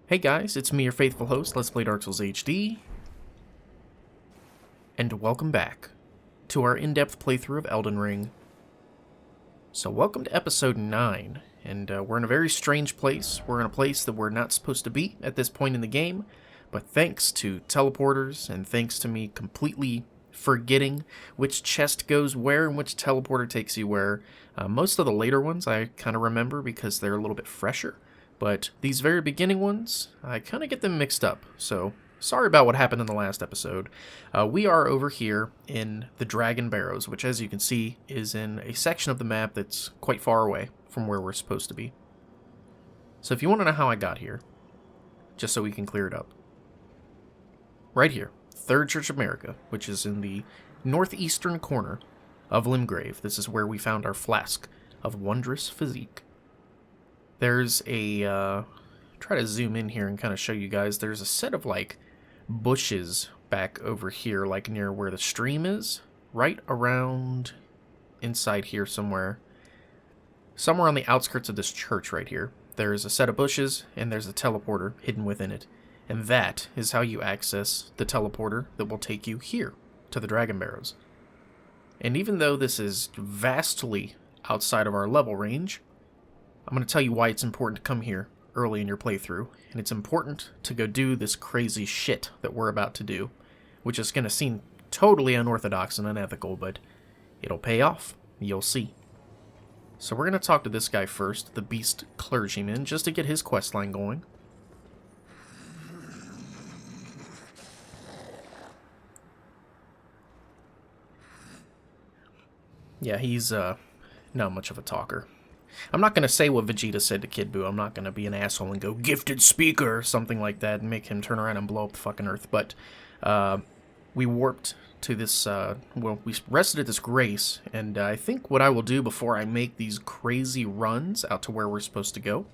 Hey guys, it's me, your faithful host, Let's Play Dark Souls HD, and welcome back to our in-depth playthrough of Elden Ring. So welcome to episode 9, and we're in a very strange place. We're in a place that we're not supposed to be at this point in the game, but thanks to teleporters, and thanks to me completely forgetting which chest goes where and which teleporter takes you where, most of the later ones I kind of remember because they're a little bit fresher. But these very beginning ones, I kind of get them mixed up, so sorry about what happened in the last episode. We are over here in the Dragon Barrows, which as you can see is in a section of the map that's quite far away from where we're supposed to be. So if you want to know how I got here, just so we can clear it up. Right here, Third Church of America, which is in the northeastern corner of Limgrave. This is where we found our flask of wondrous physique. There's a, try to zoom in here and kind of show you guys, there's a set of, like, bushes back over here, like, near where the stream is, right around inside here somewhere. Somewhere on the outskirts of this church right here. There's a set of bushes, and there's a teleporter hidden within it. And that is how you access the teleporter that will take you here, to the Dragon Barrows. And even though this is vastly outside of our level range, I'm going to tell you why it's important to come here early in your playthrough, and it's important to go do this crazy shit that we're about to do, which is going to seem totally unorthodox and unethical, but it'll pay off. You'll see. So we're going to talk to this guy first, the Beast Clergyman, just to get his questline going. Yeah, he's not much of a talker. I'm not going to say what Vegeta said to Kid Buu. I'm not going to be an asshole and go, gifted speaker, or something like that, and make him turn around and blow up the fucking earth. But we warped to this, well, we rested at this grace, and I think what I will do before I make these crazy runs out to where we're supposed to go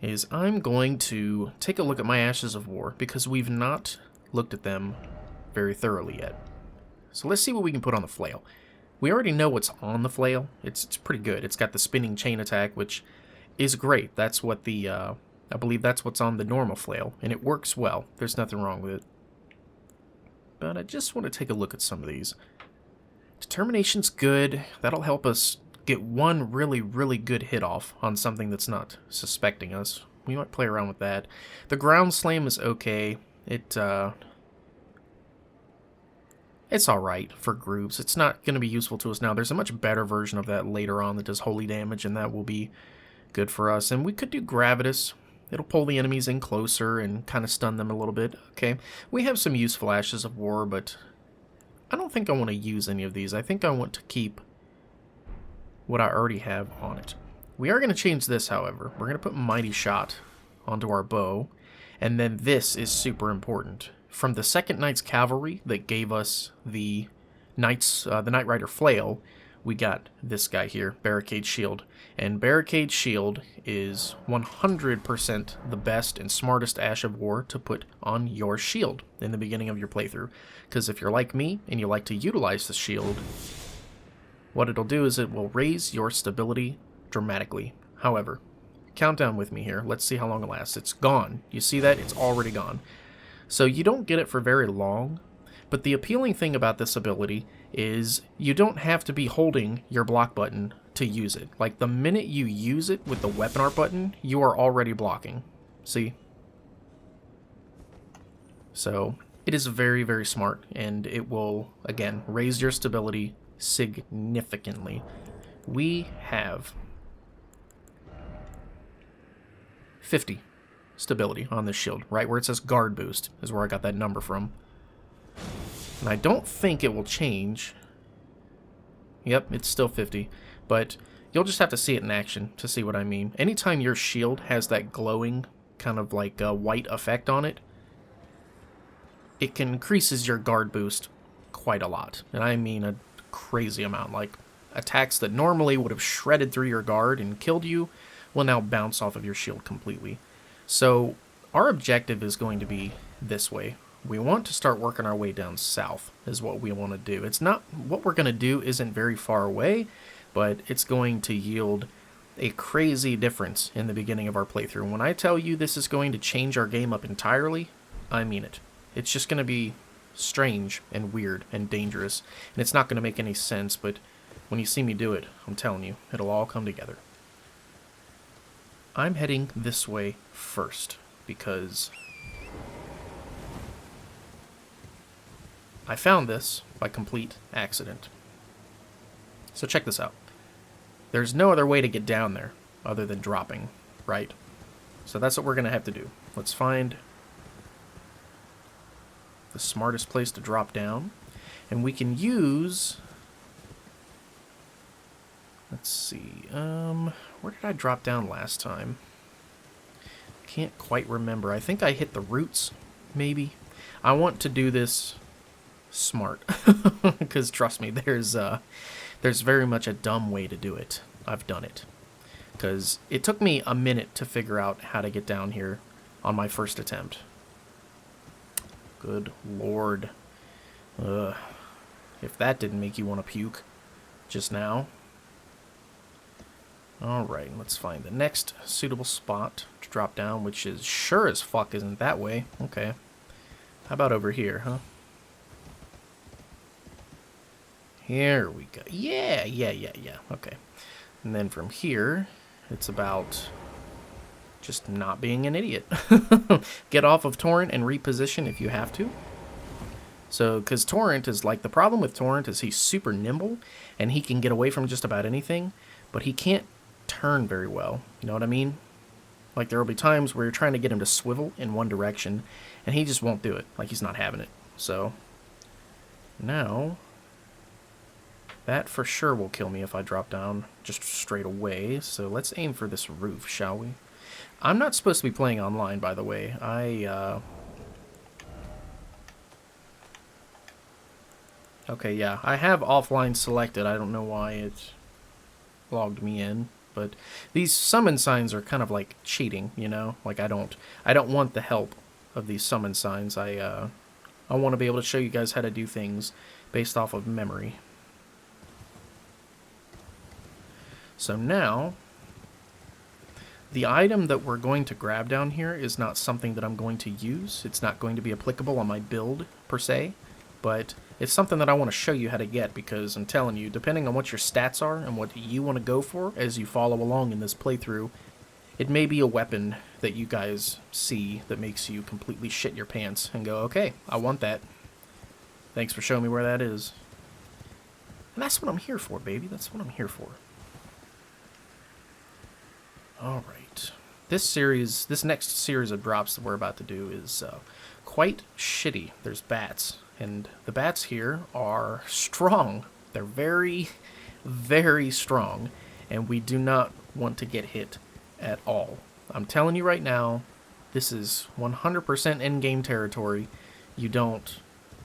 is I'm going to take a look at my Ashes of War, because we've not looked at them very thoroughly yet. So let's see what we can put on the flail. We already know what's on the flail. It's pretty good. It's got the spinning chain attack, which is great. That's what the, I believe that's what's on the normal flail, and it works well. There's nothing wrong with it. But I just want to take a look at some of these. Determination's good. That'll help us get one really, really good hit off on something that's not suspecting us. We might play around with that. The ground slam is okay. It's alright for groups. It's not going to be useful to us now. There's a much better version of that later on that does holy damage, and that will be good for us. And we could do Gravitas. It'll pull the enemies in closer and kind of stun them a little bit. Okay, we have some useful Ashes of War, but I don't think I want to use any of these. I think I want to keep what I already have on it. We are going to change this, however. We're going to put Mighty Shot onto our bow, and then this is super important. From the 2nd Knight's Cavalry that gave us the Knight Rider Flail, we got this guy here, Barricade Shield. And Barricade Shield is 100% the best and smartest Ash of War to put on your shield in the beginning of your playthrough. Because if you're like me and you like to utilize the shield, what it'll do is it will raise your stability dramatically. However, count down with me here. Let's see how long it lasts. It's gone. You see that? It's already gone. So you don't get it for very long, but the appealing thing about this ability is you don't have to be holding your block button to use it. Like, the minute you use it with the weapon art button, you are already blocking. See? So it is very, very smart, and it will, again, raise your stability significantly. We have 50. Stability on this shield, right where it says guard boost is where I got that number from. And I don't think it will change. Yep, it's still 50, but you'll just have to see it in action to see what I mean. Anytime your shield has that glowing kind of like white effect on it, it increases your guard boost quite a lot, and I mean a crazy amount. Like, attacks that normally would have shredded through your guard and killed you will now bounce off of your shield completely. So our objective is going to be this way. We want to start working our way down south is what we want to do. It's not, what we're going to do isn't very far away, but it's going to yield a crazy difference in the beginning of our playthrough. When I tell you this is going to change our game up entirely, I mean it. It's just going to be strange and weird and dangerous, and it's not going to make any sense, but when you see me do it, I'm telling you, it'll all come together. I'm heading this way first, because I found this by complete accident. So check this out. There's no other way to get down there other than dropping, right? So that's what we're going to have to do. Let's find the smartest place to drop down. And we can use... Let's see. Where did I drop down last time? Can't quite remember. I think I hit the roots, maybe. I want to do this smart. Because trust me, there's very much a dumb way to do it. I've done it. Because it took me a minute to figure out how to get down here on my first attempt. Good lord. Ugh. If that didn't make you want to puke just now. Alright, let's find the next suitable spot to drop down, which is sure as fuck isn't that way. Okay. How about over here, huh? Here we go. Yeah. Okay. And then from here, it's about just not being an idiot. Get off of Torrent and reposition if you have to. So, because Torrent is like, the problem with Torrent is he's super nimble, and he can get away from just about anything, but he can't turn very well. You know what I mean? Like, there will be times where you're trying to get him to swivel in one direction, and he just won't do it. Like, he's not having it. So, now... that for sure will kill me if I drop down just straight away. So let's aim for this roof, shall we? I'm not supposed to be playing online, by the way. Okay, yeah. I have offline selected. I don't know why it logged me in. But these summon signs are kind of like cheating, you know? Like, I don't want the help of these summon signs. I want to be able to show you guys how to do things based off of memory. So now, the item that we're going to grab down here is not something that I'm going to use. It's not going to be applicable on my build, per se, but it's something that I want to show you how to get, because I'm telling you, depending on what your stats are and what you want to go for as you follow along in this playthrough, it may be a weapon that you guys see that makes you completely shit your pants and go, okay, I want that. Thanks for showing me where that is. And that's what I'm here for, baby. That's what I'm here for. Alright, this next series of drops that we're about to do is quite shitty. There's bats, and the bats here are strong. They're very, very strong, and we do not want to get hit at all. I'm telling you right now, this is 100% in-game territory. You don't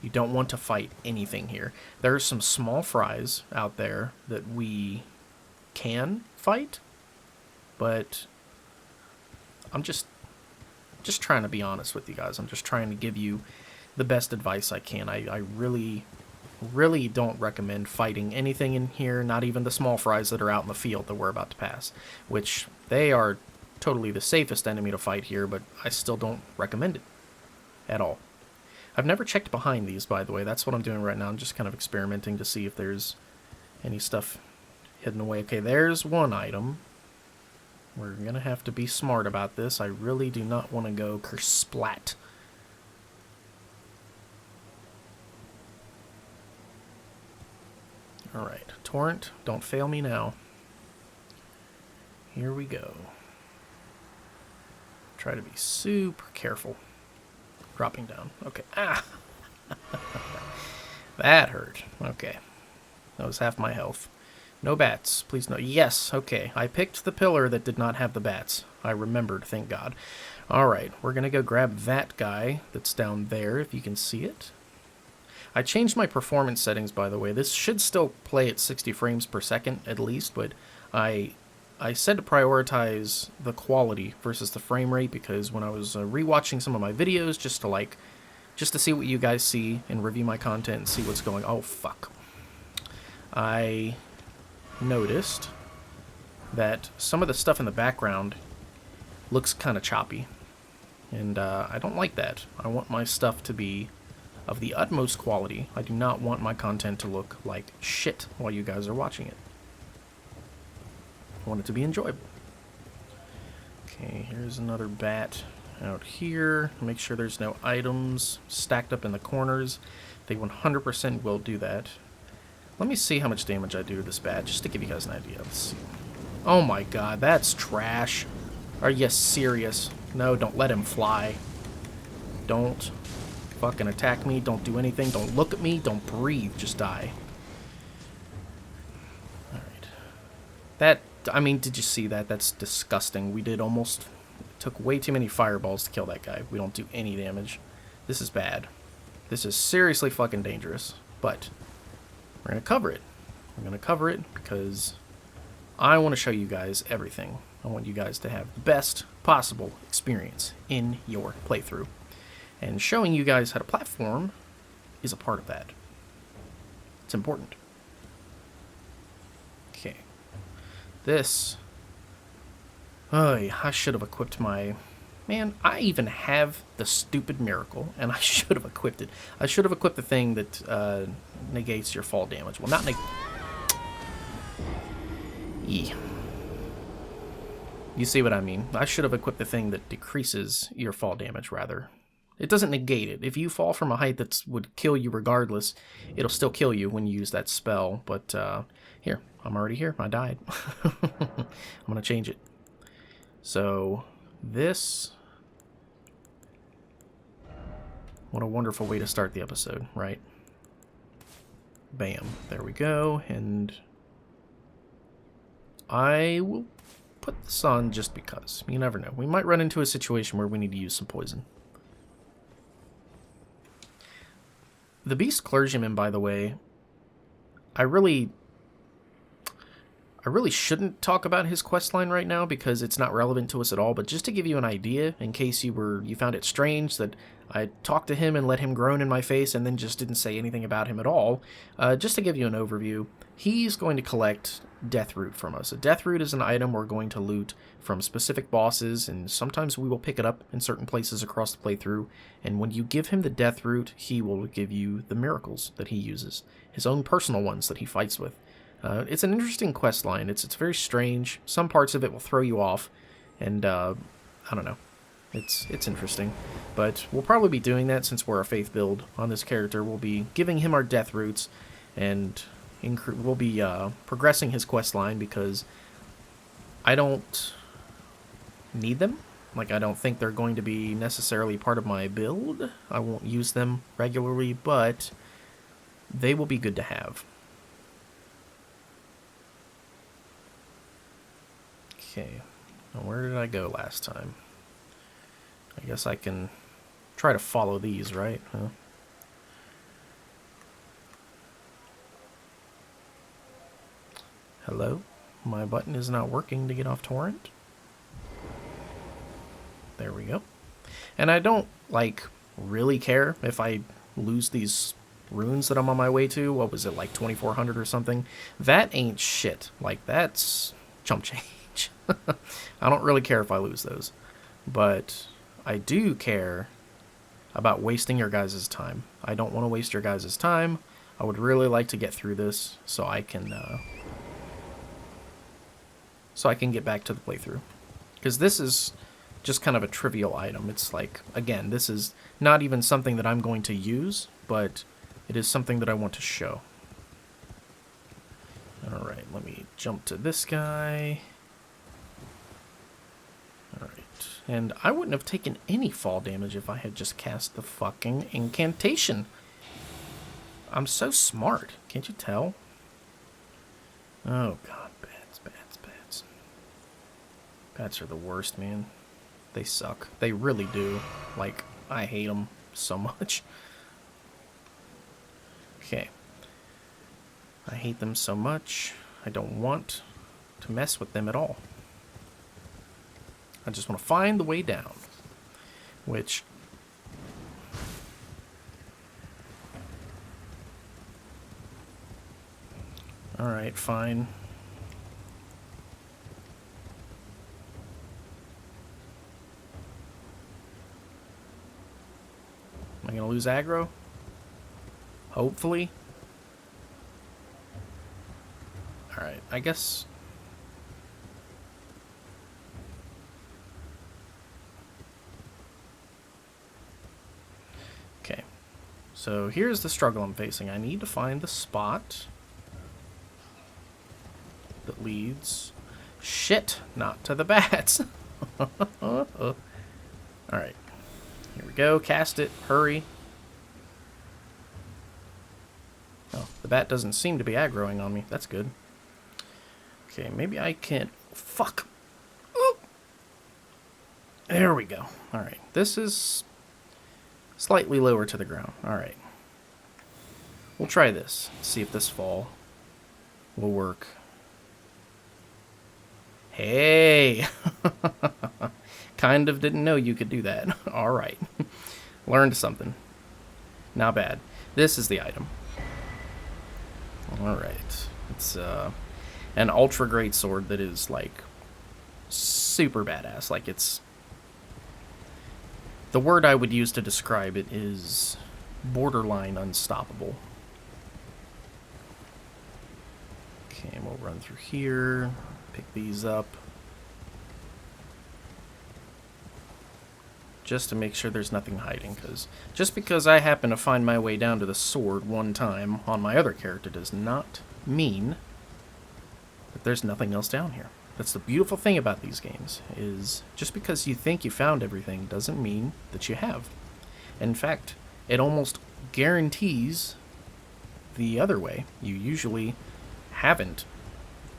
want to fight anything here. There are some small fries out there that we can fight, but I'm just trying to be honest with you guys. I'm just trying to give you the best advice I can. I really, really don't recommend fighting anything in here, not even the small fries that are out in the field that we're about to pass, which they are totally the safest enemy to fight here, but I still don't recommend it at all. I've never checked behind these, by the way. That's what I'm doing right now. I'm just kind of experimenting to see if there's any stuff hidden away. Okay, there's one item. We're going to have to be smart about this. I really do not want to go kersplat. Alright, Torrent, don't fail me now. Here we go. Try to be super careful. Dropping down. Okay. Ah! That hurt. Okay. That was half my health. No bats. Please no. Yes, okay. I picked the pillar that did not have the bats. I remembered, thank God. Alright, we're going to go grab that guy that's down there, if you can see it. I changed my performance settings, by the way. This should still play at 60 frames per second, at least, but I said to prioritize the quality versus the frame rate, because when I was rewatching some of my videos, just to see what you guys see and review my content and see what's going on. Oh, fuck. I noticed that some of the stuff in the background looks kind of choppy. And I don't like that. I want my stuff to be of the utmost quality. I do not want my content to look like shit while you guys are watching it. I want it to be enjoyable. Okay, here's another bat out here. Make sure there's no items stacked up in the corners. They 100% will do that. Let me see how much damage I do to this bat, just to give you guys an idea. Let's see. Oh my god, that's trash. Are you serious? No, don't let him fly. Don't fucking attack me. Don't do anything. Don't look at me. Don't breathe. Just die. Alright. That, I mean, did you see that? That's disgusting. We did almost... took way too many fireballs to kill that guy. We don't do any damage. This is bad. This is seriously fucking dangerous. But we're going to cover it. We're going to cover it because I want to show you guys everything. I want you guys to have the best possible experience in your playthrough. And showing you guys how to platform is a part of that. It's important. Okay. This... oh, I should have equipped my... man, I even have the stupid miracle, and I should have equipped it. I should have equipped the thing that negates your fall damage. Well, not You see what I mean? I should have equipped the thing that decreases your fall damage, rather. It doesn't negate it. If you fall from a height that would kill you regardless, it'll still kill you when you use that spell. But, here. I'm already here. I died. I'm going to change it. So, this... what a wonderful way to start the episode, right? Bam. There we go. And I will put this on just because. You never know. We might run into a situation where we need to use some poison. The Beast Clergyman, by the way, I really shouldn't talk about his questline right now because it's not relevant to us at all, but just to give you an idea, in case you found it strange that I talked to him and let him groan in my face and then just didn't say anything about him at all, just to give you an overview, he's going to collect Death Root from us. A Death Root is an item we're going to loot from specific bosses, and sometimes we will pick it up in certain places across the playthrough, and when you give him the Death Root, he will give you the miracles that he uses, his own personal ones that he fights with. It's an interesting quest line. It's very strange. Some parts of it will throw you off, and I don't know. It's interesting, but we'll probably be doing that since we're a faith build on this character. We'll be giving him our death roots, and we'll be progressing his quest line because I don't need them. Like, I don't think they're going to be necessarily part of my build. I won't use them regularly, but they will be good to have. Okay, now where did I go last time? I guess I can try to follow these, right? Huh? Hello? My button is not working to get off Torrent. There we go. And I don't, like, really care if I lose these runes that I'm on my way to. What was it, like 2,400 or something? That ain't shit. Like, that's chump change. I don't really care if I lose those, but I do care about wasting your guys' time. I don't want to waste your guys' time. I would really like to get through this so I can get back to the playthrough, because this is just kind of a trivial item. It's like, again, this is not even something that I'm going to use, but it is something that I want to show. Alright, let me jump to this guy. Alright, and I wouldn't have taken any fall damage if I had just cast the fucking incantation. I'm so smart, can't you tell? Oh god, bats. Bats are the worst, man. They suck. They really do. Like, I hate them so much. Okay. I hate them so much, I don't want to mess with them at all. I just want to find the way down, which... alright, fine. gonna lose aggro? Hopefully. Alright, I guess... Okay. So here's the struggle I'm facing. I need to find the spot that leads... Shit! Not to the bats! Alright. Here we go. Cast it. Hurry. Oh, the bat doesn't seem to be aggroing on me. That's good. Okay, maybe I can't... Fuck! Ooh. There we go. Alright. This is slightly lower to the ground. Alright. We'll try this. See if this fall will work. Hey! Kind of didn't know you could do that. Alright. Learned something. Not bad. This is the item. Alright. It's an ultra great sword that is, like, super badass. Like, it's... The word I would use to describe it is borderline unstoppable. Okay, and we'll run through here. Pick these up. Just to make sure there's nothing hiding, because just because I happen to find my way down to the sword one time on my other character does not mean that there's nothing else down here. That's the beautiful thing about these games, is just because you think you found everything doesn't mean that you have. In fact, it almost guarantees the other way. You usually haven't.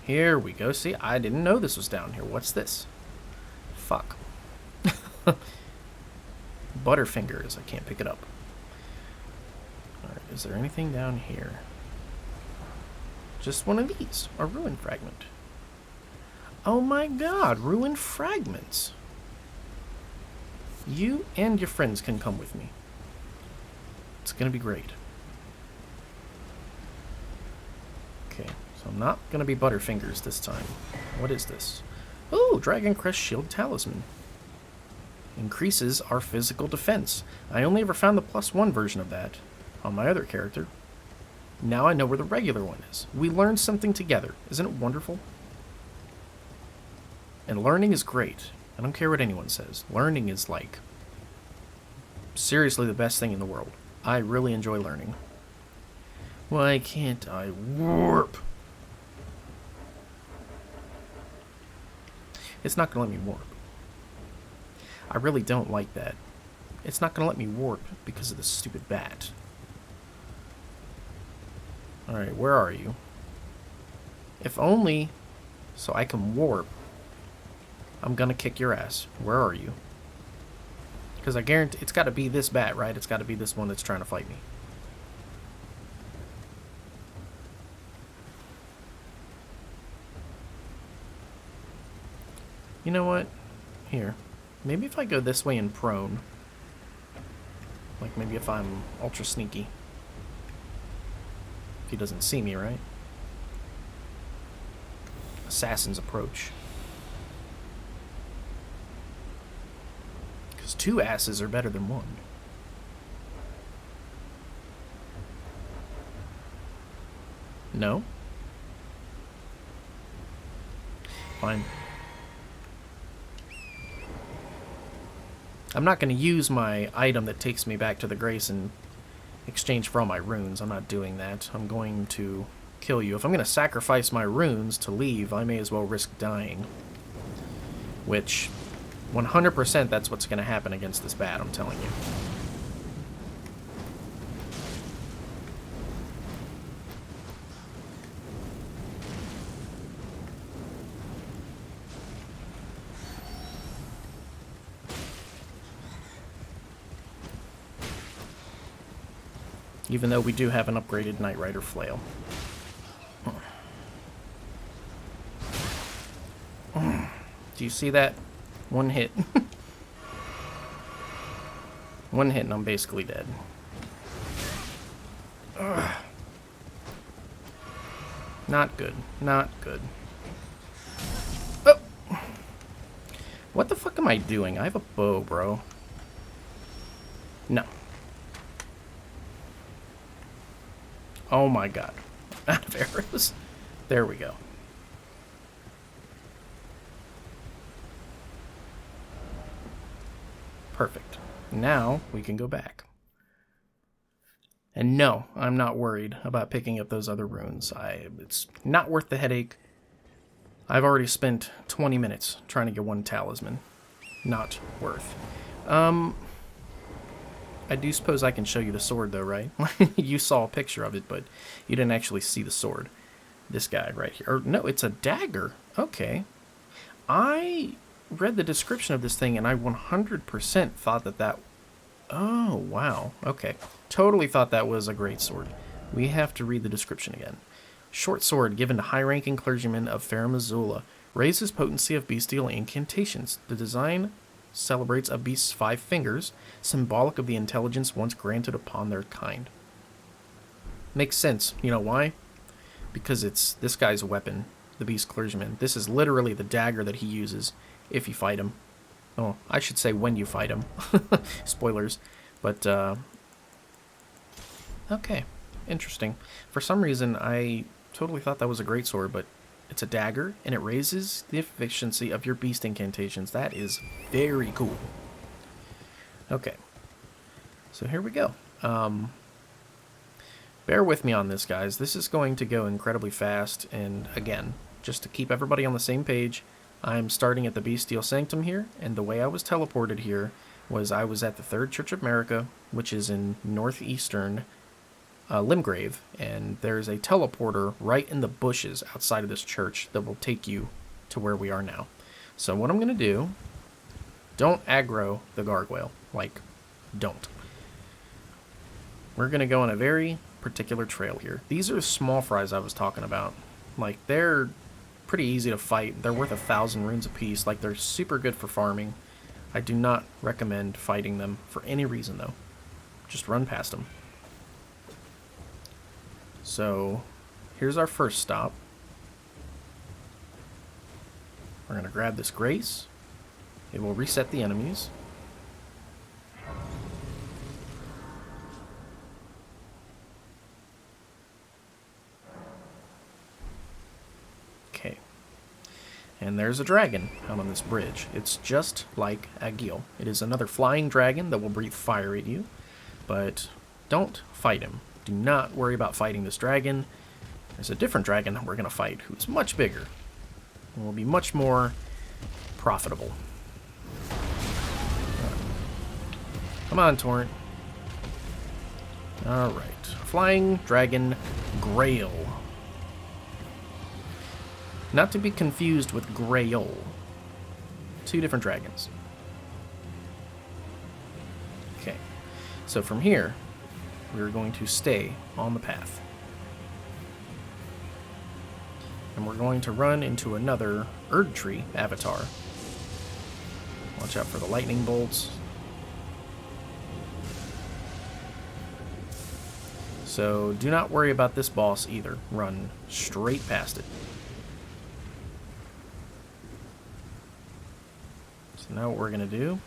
Here we go. See, I didn't know this was down here. What's this? Fuck. Butterfingers. I can't pick it up. Alright, is there anything down here? Just one of these. A ruin fragment. Oh my god, ruin fragments. You and your friends can come with me. It's gonna be great. Okay, so I'm not gonna be Butterfingers this time. What is this? Oh, Dragon Crest Shield Talisman. Increases our physical defense. I only ever found the +1 version of that on my other character. Now I know where the regular one is. We learned something together. Isn't it wonderful? And learning is great. I don't care what anyone says. Learning is, like, seriously the best thing in the world. I really enjoy learning. Why can't I warp? It's not going to let me warp. I really don't like that. It's not going to let me warp because of this stupid bat. Alright, where are you? If only so I can warp, I'm going to kick your ass. Where are you? Because I guarantee it's got to be this bat, right? It's got to be this one that's trying to fight me. You know what? Here. Maybe if I go this way in prone. Like maybe if I'm ultra sneaky. If he doesn't see me, right? Assassin's approach. Because 2 asses are better than 1. No? Fine. I'm not going to use my item that takes me back to the Grace in exchange for all my runes. I'm not doing that. I'm going to kill you. If I'm going to sacrifice my runes to leave, I may as well risk dying. Which, 100% that's what's going to happen against this bat, I'm telling you. Even though we do have an upgraded Knight Rider flail. Do you see that? One hit. One hit and I'm basically dead. Not good. Not good. Oh! What the fuck am I doing? I have a bow, bro. No. Oh my god. Out of arrows. There we go. Perfect. Now we can go back. And no, I'm not worried about picking up those other runes. It's not worth the headache. I've already spent 20 minutes trying to get one talisman. Not worth. I do suppose I can show you the sword though, right? You saw a picture of it, but you didn't actually see the sword. This guy right here. Or no, it's a dagger. Okay. I read the description of this thing and I 100% thought that... Oh, wow. Okay. Totally thought that was a greatsword. We have to read the description again. Short sword given to high-ranking clergymen of Faroth. Raises potency of bestial incantations. The design celebrates a beast's 5 fingers, symbolic of the intelligence once granted upon their kind. Makes sense. You know why? Because it's this guy's weapon, the beast clergyman. This is literally the dagger that he uses if you fight him. Oh, I should say when you fight him. Spoilers. But, okay. Interesting. For some reason, I totally thought that was a greatsword, but it's a dagger, and it raises the efficiency of your beast incantations. That is very cool. Okay. So here we go. Bear with me on this, guys. This is going to go incredibly fast, and again, just to keep everybody on the same page, I'm starting at the Bestial Sanctum here, and the way I was teleported here was I was at the Third Church of America, which is in northeastern Limgrave, and there's a teleporter right in the bushes outside of this church that will take you to where we are now. So what I'm going to do, don't aggro the gargoyle, like, don't. We're going to go on a very particular trail here. These are small fries I was talking about. Like, they're pretty easy to fight. They're worth 1,000 runes apiece. Like, they're super good for farming. I do not recommend fighting them for any reason, though. Just run past them. So, here's our first stop. We're going to grab this grace. It will reset the enemies. Okay. And there's a dragon out on this bridge. It's just like Greyoll. It is another flying dragon that will breathe fire at you. But don't fight him. Do not worry about fighting this dragon. There's a different dragon that we're going to fight who's much bigger and will be much more profitable. Come on, Torrent. Alright. Flying dragon Greyoll. Not to be confused with Greyoll. 2 different dragons. Okay. So from here, we're going to stay on the path. And we're going to run into another Erdtree avatar. Watch out for the lightning bolts. So do not worry about this boss either. Run straight past it. So now what we're going to do,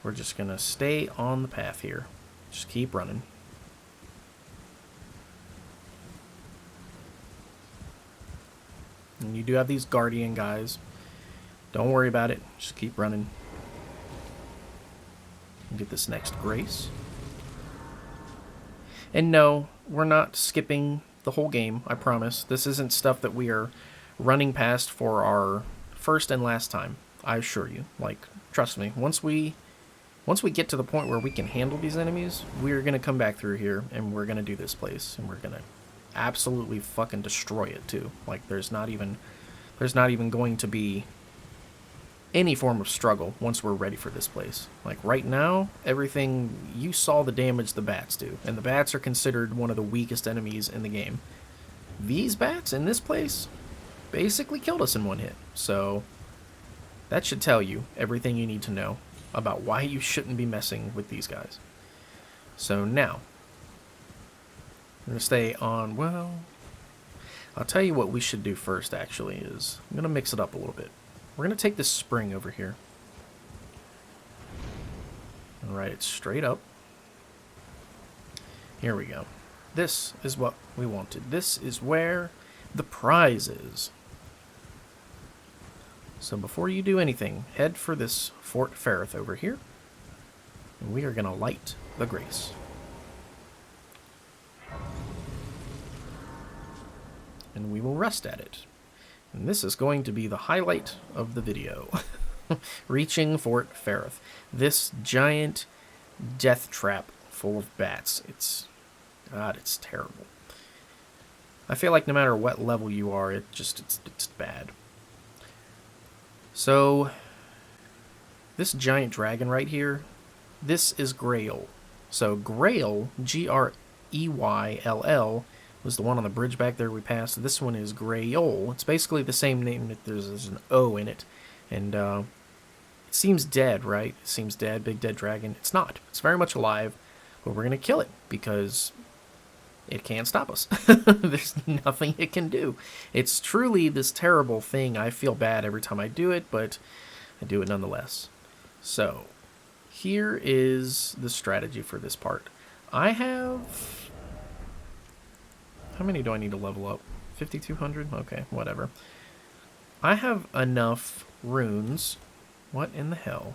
we're just going to stay on the path here. Just keep running. And you do have these guardian guys. Don't worry about it. Just keep running. And get this next grace. And no, we're not skipping the whole game, I promise. This isn't stuff that we are running past for our first and last time. I assure you. Like, trust me, once we get to the point where we can handle these enemies, we're going to come back through here, and we're going to do this place, and we're going to absolutely fucking destroy it, too. Like, there's not even going to be any form of struggle once we're ready for this place. Like, right now, everything, you saw the damage the bats do, and the bats are considered one of the weakest enemies in the game. These bats in this place basically killed us in one hit, so that should tell you everything you need to know about why you shouldn't be messing with these guys. So now, we're going to stay on, well, I'll tell you what we should do first, actually, is I'm going to mix it up a little bit. We're going to take this spring over here and ride it straight up. Here we go. This is what we wanted. This is where the prize is. So before you do anything, head for this Fort Faroth over here. And we are going to light the grace. And we will rest at it. And this is going to be the highlight of the video. Reaching Fort Faroth. This giant death trap full of bats. God, it's terrible. I feel like no matter what level you are, it's bad. So, this giant dragon right here, this is Greyoll. So Greyoll, Greyll, was the one on the bridge back there we passed. This one is Greyoll. It's basically the same name, there's an O in it. And it seems dead, right? It seems dead, big dead dragon. It's not. It's very much alive, but we're going to kill it because it can't stop us. There's nothing it can do. It's truly this terrible thing. I feel bad every time I do it, but I do it nonetheless. So, here is the strategy for this part. I have... How many do I need to level up? 5,200? Okay, whatever. I have enough runes. What in the hell?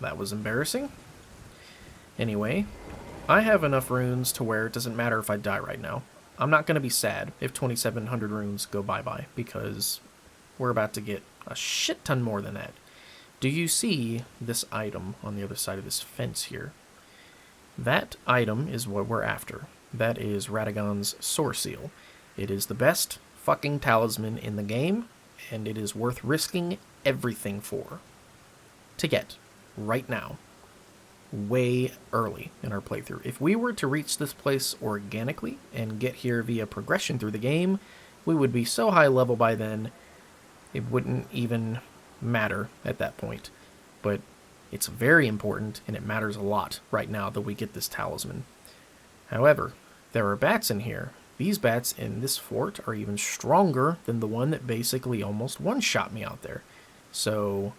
That was embarrassing. Anyway, I have enough runes to where it doesn't matter if I die right now. I'm not going to be sad if 2,700 runes go bye-bye, because we're about to get a shit ton more than that. Do you see this item on the other side of this fence here? That item is what we're after. That is Radagon's Soreseal. It is the best fucking talisman in the game, and it is worth risking everything for. To get. Right now. Way early in our playthrough. If we were to reach this place organically and get here via progression through the game, we would be so high level by then, it wouldn't even matter at that point. But it's very important, and it matters a lot right now that we get this talisman. However, there are bats in here. These bats in this fort are even stronger than the one that basically almost one-shot me out there. So,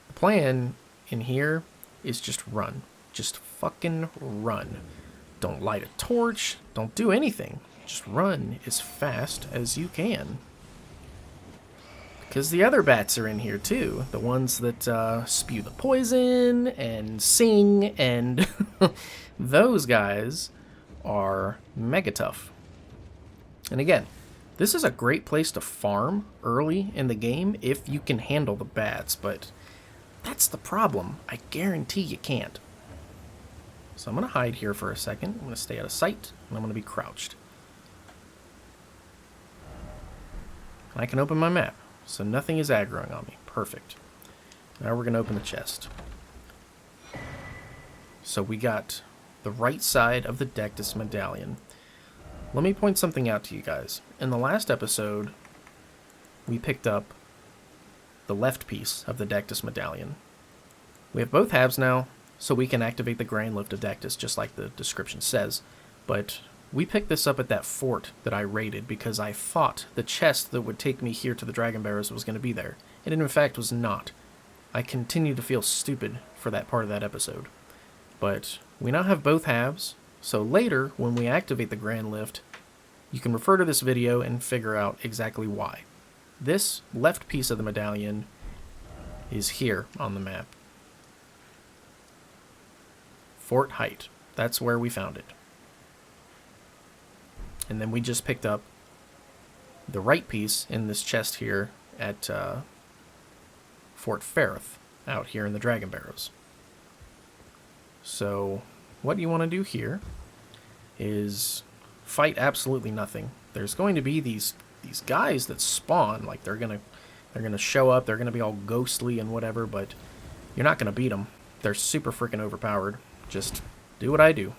the plan in here is just run. Just fucking run. Don't light a torch. Don't do anything. Just run as fast as you can. Because the other bats are in here too. The ones that spew the poison and sing, and those guys are mega tough. And again, this is a great place to farm early in the game if you can handle the bats, but that's the problem. I guarantee you can't. So I'm going to hide here for a second. I'm going to stay out of sight, and I'm going to be crouched. And I can open my map, so nothing is aggroing on me. Perfect. Now we're going to open the chest. So we got the right side of the Dectus medallion. Let me point something out to you guys. In the last episode, we picked up the left piece of the Dectus medallion. We have both halves now, so we can activate the Grand Lift of Dectus, just like the description says. But we picked this up at that fort that I raided because I thought the chest that would take me here to the Dragon Barrows was going to be there. And it in fact was not. I continue to feel stupid for that part of that episode. But we now have both halves, so later, when we activate the Grand Lift, you can refer to this video and figure out exactly why. This left piece of the medallion is here on the map. Fort Height. That's where we found it. And then we just picked up the right piece in this chest here at Fort Faroth, out here in the Dragon Barrows. So, what you want to do here is fight absolutely nothing. There's going to be these guys that spawn, like they're gonna show up, they're gonna be all ghostly and whatever, but you're not gonna beat them. They're super freaking overpowered. Just do what I do.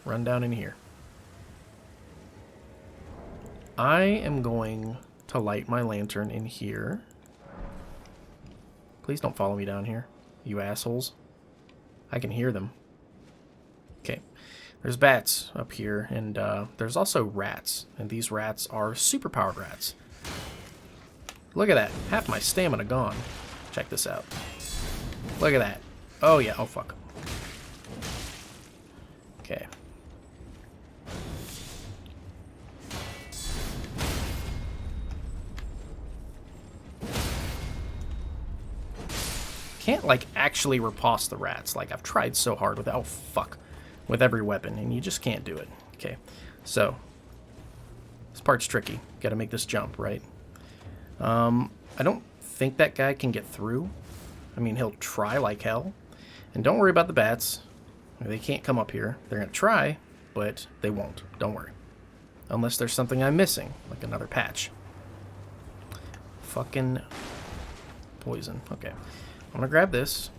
Run down in here. I am going to light my lantern in here. Please don't follow me down here, you assholes. I can hear them. Okay. There's bats up here, and there's also rats. And these rats are super-powered rats. Look at that. Half my stamina gone. Check this out. Look at that. Oh, yeah. Oh, fuck. Okay. Can't, like, actually riposte the rats. Like, I've tried so hard with, oh, fuck, with every weapon, and you just can't do it. Okay, so, this part's tricky. Gotta make this jump, right? I don't think that guy can get through. I mean, he'll try like hell. And don't worry about the bats. They can't come up here. They're gonna try, but they won't. Don't worry. Unless there's something I'm missing, like another patch. Fucking poison. Okay. I'm gonna grab this.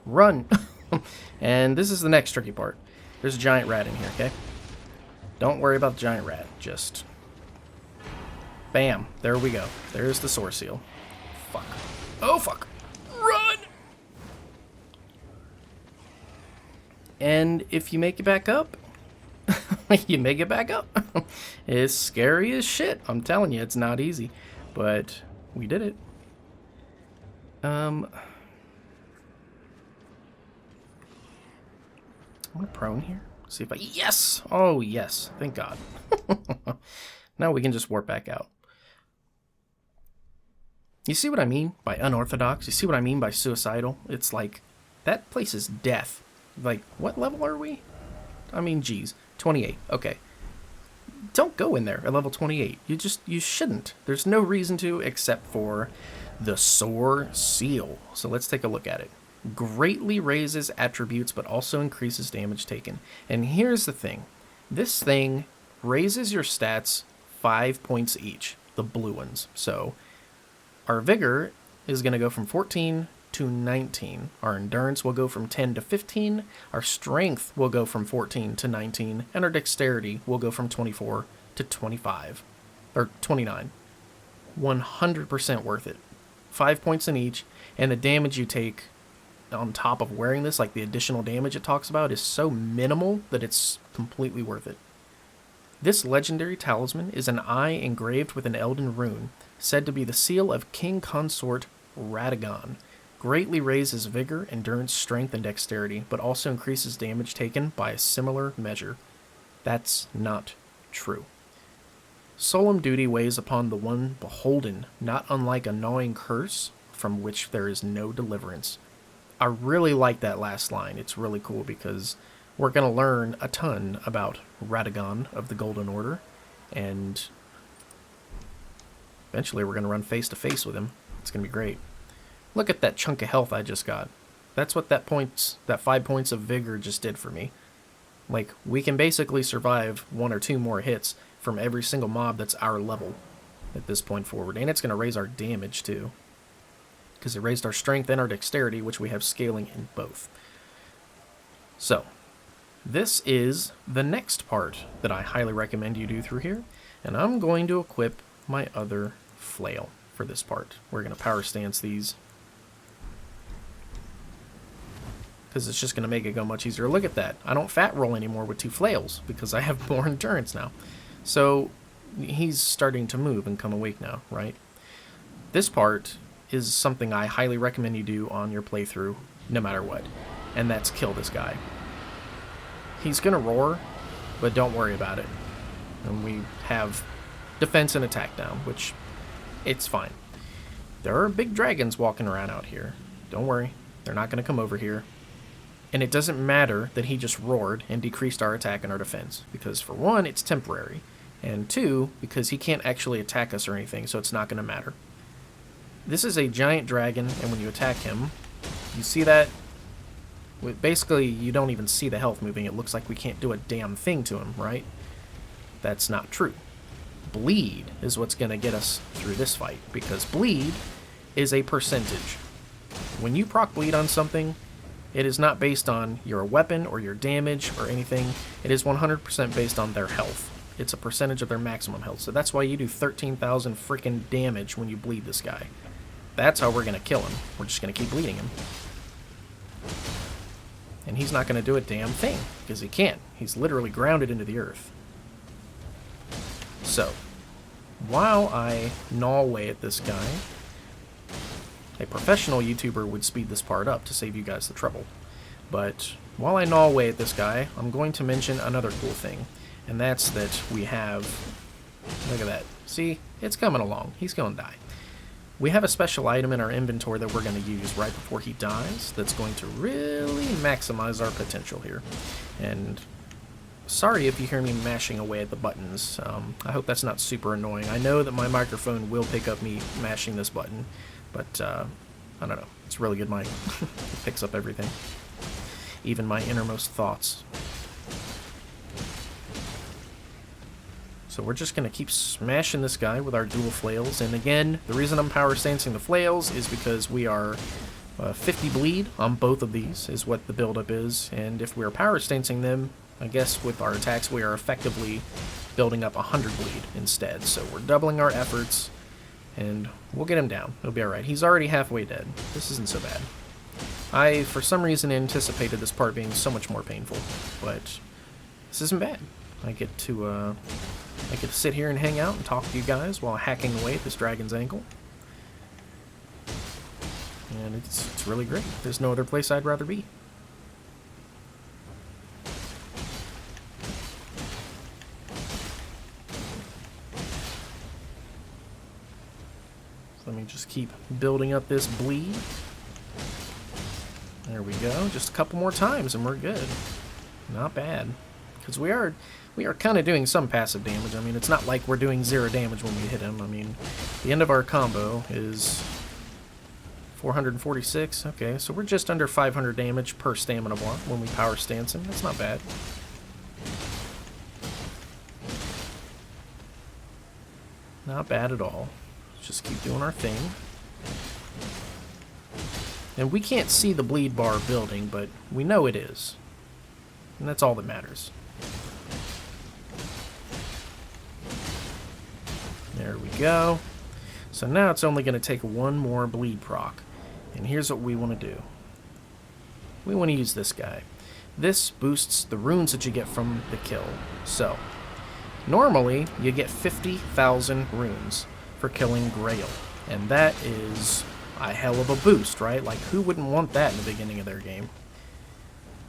Run! And this is the next tricky part. There's a giant rat in here, okay? Don't worry about the giant rat. Just... bam. There we go. There's the Soreseal. Fuck. Oh, fuck. Run! And if you make it back up, you make it back up. It's scary as shit. I'm telling you, it's not easy. But... we did it. I'm gonna prone here. See if I... yes! Oh, yes. Thank God. Now we can just warp back out. You see what I mean by unorthodox? You see what I mean by suicidal? It's like, that place is death. Like, what level are we? I mean, geez. 28. Okay. Don't go in there at level 28. You shouldn't. There's no reason to except for the Soreseal. So let's take a look at it. Greatly raises attributes but also increases damage taken. And here's the thing. This thing raises your stats 5 points each, the blue ones. So our vigor is going to go from 14 to 19. Our endurance will go from 10 to 15. Our strength will go from 14 to 19. And our dexterity will go from 24 to 25. Or 29. 100% worth it. 5 points in each. And the damage you take on top of wearing this, like the additional damage it talks about, is so minimal that it's completely worth it. This legendary talisman is an eye engraved with an Elden rune, said to be the seal of King Consort Radagon. Greatly raises vigor, endurance, strength, and dexterity, but also increases damage taken by a similar measure. That's not true. Solemn duty weighs upon the one beholden, not unlike a gnawing curse from which there is no deliverance. I really like that last line. It's really cool because we're going to learn a ton about Radagon of the Golden Order, and eventually we're going to run face to face with him. It's going to be great. Look at that chunk of health I just got. That's what that 5 points of vigor just did for me. Like, we can basically survive 1 or 2 more hits from every single mob that's our level at this point forward. And it's going to raise our damage too, because it raised our strength and our dexterity, which we have scaling in both. So, this is the next part that I highly recommend you do through here. And I'm going to equip my other flail for this part. We're going to power stance these, because it's just going to make it go much easier. Look at that. I don't fat roll anymore with 2 flails, because I have more endurance now. So, he's starting to move and come awake now, right? This part is something I highly recommend you do on your playthrough, no matter what. And that's kill this guy. He's going to roar, but don't worry about it. And we have defense and attack down, which, it's fine. There are big dragons walking around out here. Don't worry, they're not going to come over here. And it doesn't matter that he just roared and decreased our attack and our defense, because for one, it's temporary, and 2, because he can't actually attack us or anything, so it's not going to matter. This is a giant dragon, and when you attack him, you see that? Basically, you don't even see the health moving. It looks like we can't do a damn thing to him, right? That's not true. Bleed is what's going to get us through this fight, because bleed is a percentage. When you proc bleed on something, it is not based on your weapon or your damage or anything. It is 100% based on their health. It's a percentage of their maximum health. So that's why you do 13,000 freaking damage when you bleed this guy. That's how we're going to kill him. We're just going to keep bleeding him. And he's not going to do a damn thing, because he can't. He's literally grounded into the earth. So, while I gnaw away at this guy, a professional YouTuber would speed this part up to save you guys the trouble. But while I gnaw away at this guy, I'm going to mention another cool thing, and that's that we have... Look at that. See? It's coming along. He's going to die. We have a special item in our inventory that we're going to use right before he dies that's going to really maximize our potential here. And sorry if you hear me mashing away at the buttons. I hope that's not super annoying. I know that my microphone will pick up me mashing this button, but I don't know. It's really good mic. It picks up everything. Even my innermost thoughts. So we're just going to keep smashing this guy with our dual flails. And again, the reason I'm power stancing the flails is because we are 50 bleed on both of these, is what the buildup is. And if we're power stancing them, I guess with our attacks, we are effectively building up 100 bleed instead. So we're doubling our efforts, and we'll get him down. It'll be alright. He's already halfway dead. This isn't so bad. I, for some reason, anticipated this part being so much more painful, but this isn't bad. I get to sit here and hang out and talk to you guys while hacking away at this dragon's ankle. And it's really great. There's no other place I'd rather be. So let me just keep building up this bleed. There we go. Just a couple more times and we're good. Not bad. Because we are kind of doing some passive damage. I mean, it's not like we're doing 0 damage when we hit him. I mean, the end of our combo is 446. Okay, so we're just under 500 damage per stamina block when we power stance him. That's not bad. Not bad at all. Let's just keep doing our thing. And we can't see the bleed bar building, but we know it is. And that's all that matters. There we go. So now it's only going to take one more bleed proc. And here's what we want to do. We want to use this guy. This boosts the runes that you get from the kill. So, normally you get 50,000 runes for killing Greyoll. And that is a hell of a boost, right? Like, who wouldn't want that in the beginning of their game?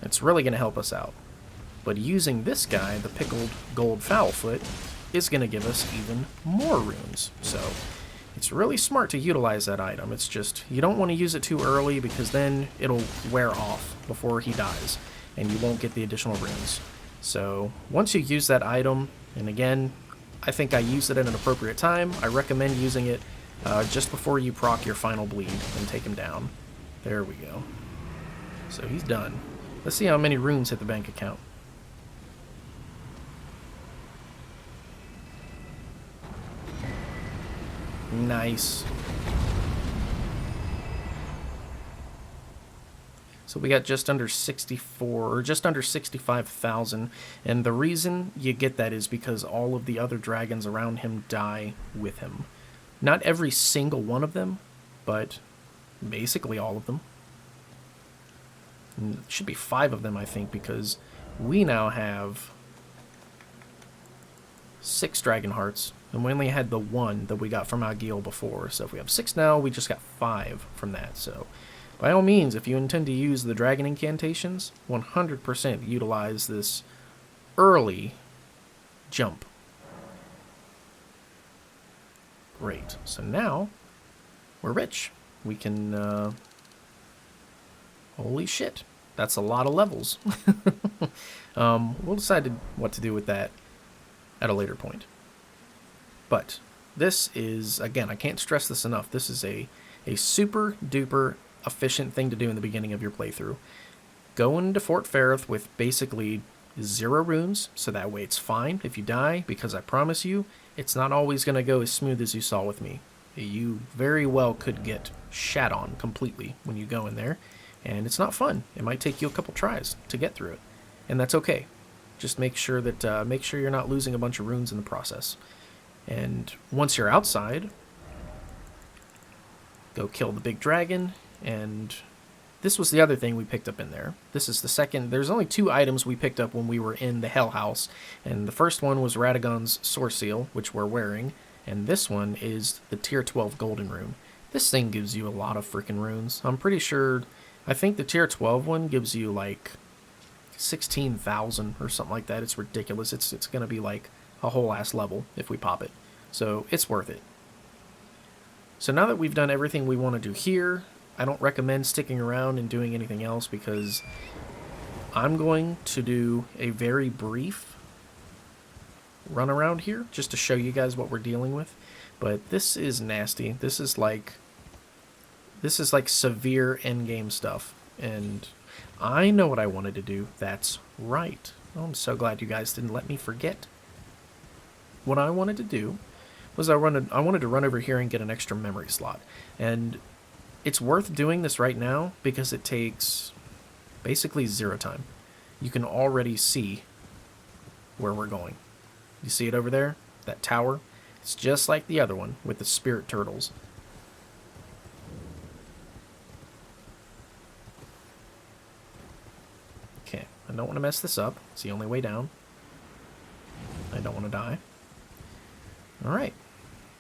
It's really going to help us out. But using this guy, the pickled gold fowlfoot, is going to give us even more runes. So it's really smart to utilize that item. It's just, you don't want to use it too early because then it'll wear off before he dies and you won't get the additional runes. So once you use that item, and again, I think I used it at an appropriate time, I recommend using it just before you proc your final bleed and take him down. There we go. So he's done. Let's see how many runes hit the bank account. Nice. So we got just under 64, or just under 65,000, and the reason you get that is because all of the other dragons around him die with him. Not every single one of them, but basically all of them. And it should be 5 of them, I think, because we now have 6 dragon hearts, and we only had the 1 that we got from Greyoll before. So if we have 6 now, we just got 5 from that. So by all means, if you intend to use the dragon incantations, 100% utilize this early jump. Great. So now we're rich. We can holy shit, that's a lot of levels. We'll decide what to do with that at a later point. But this is, again, I can't stress this enough, this is a super duper efficient thing to do in the beginning of your playthrough. Go into Fort Faroth with basically 0 runes, so that way it's fine if you die, because I promise you, it's not always going to go as smooth as you saw with me. You very well could get shat on completely when you go in there, and it's not fun. It might take you a couple tries to get through it, and that's okay. Just make sure you're not losing a bunch of runes in the process. And once you're outside, go kill the big dragon. And this was the other thing we picked up in there. This is the second. There's only 2 items we picked up when we were in the Hell House. And the first one was Radagon's Soreseal, which we're wearing. And this one is the tier 12 golden rune. This thing gives you a lot of freaking runes. I'm pretty sure I think the tier 12 one gives you like 16,000 or something like that. It's ridiculous. It's going to be like a whole ass level if we pop it. So it's worth it. So now that we've done everything we want to do here, I don't recommend sticking around and doing anything else because I'm going to do a very brief run around here just to show you guys what we're dealing with. But this is nasty. This is like severe endgame stuff. And I know what I wanted to do. That's right. Oh, I'm so glad you guys didn't let me forget. What I wanted to do was I wanted to run over here and get an extra memory slot. And it's worth doing this right now because it takes basically 0 time. You can already see where we're going. You see it over there? That tower? It's just like the other one with the spirit turtles. Okay, I don't want to mess this up. It's the only way down. I don't want to die. Alright.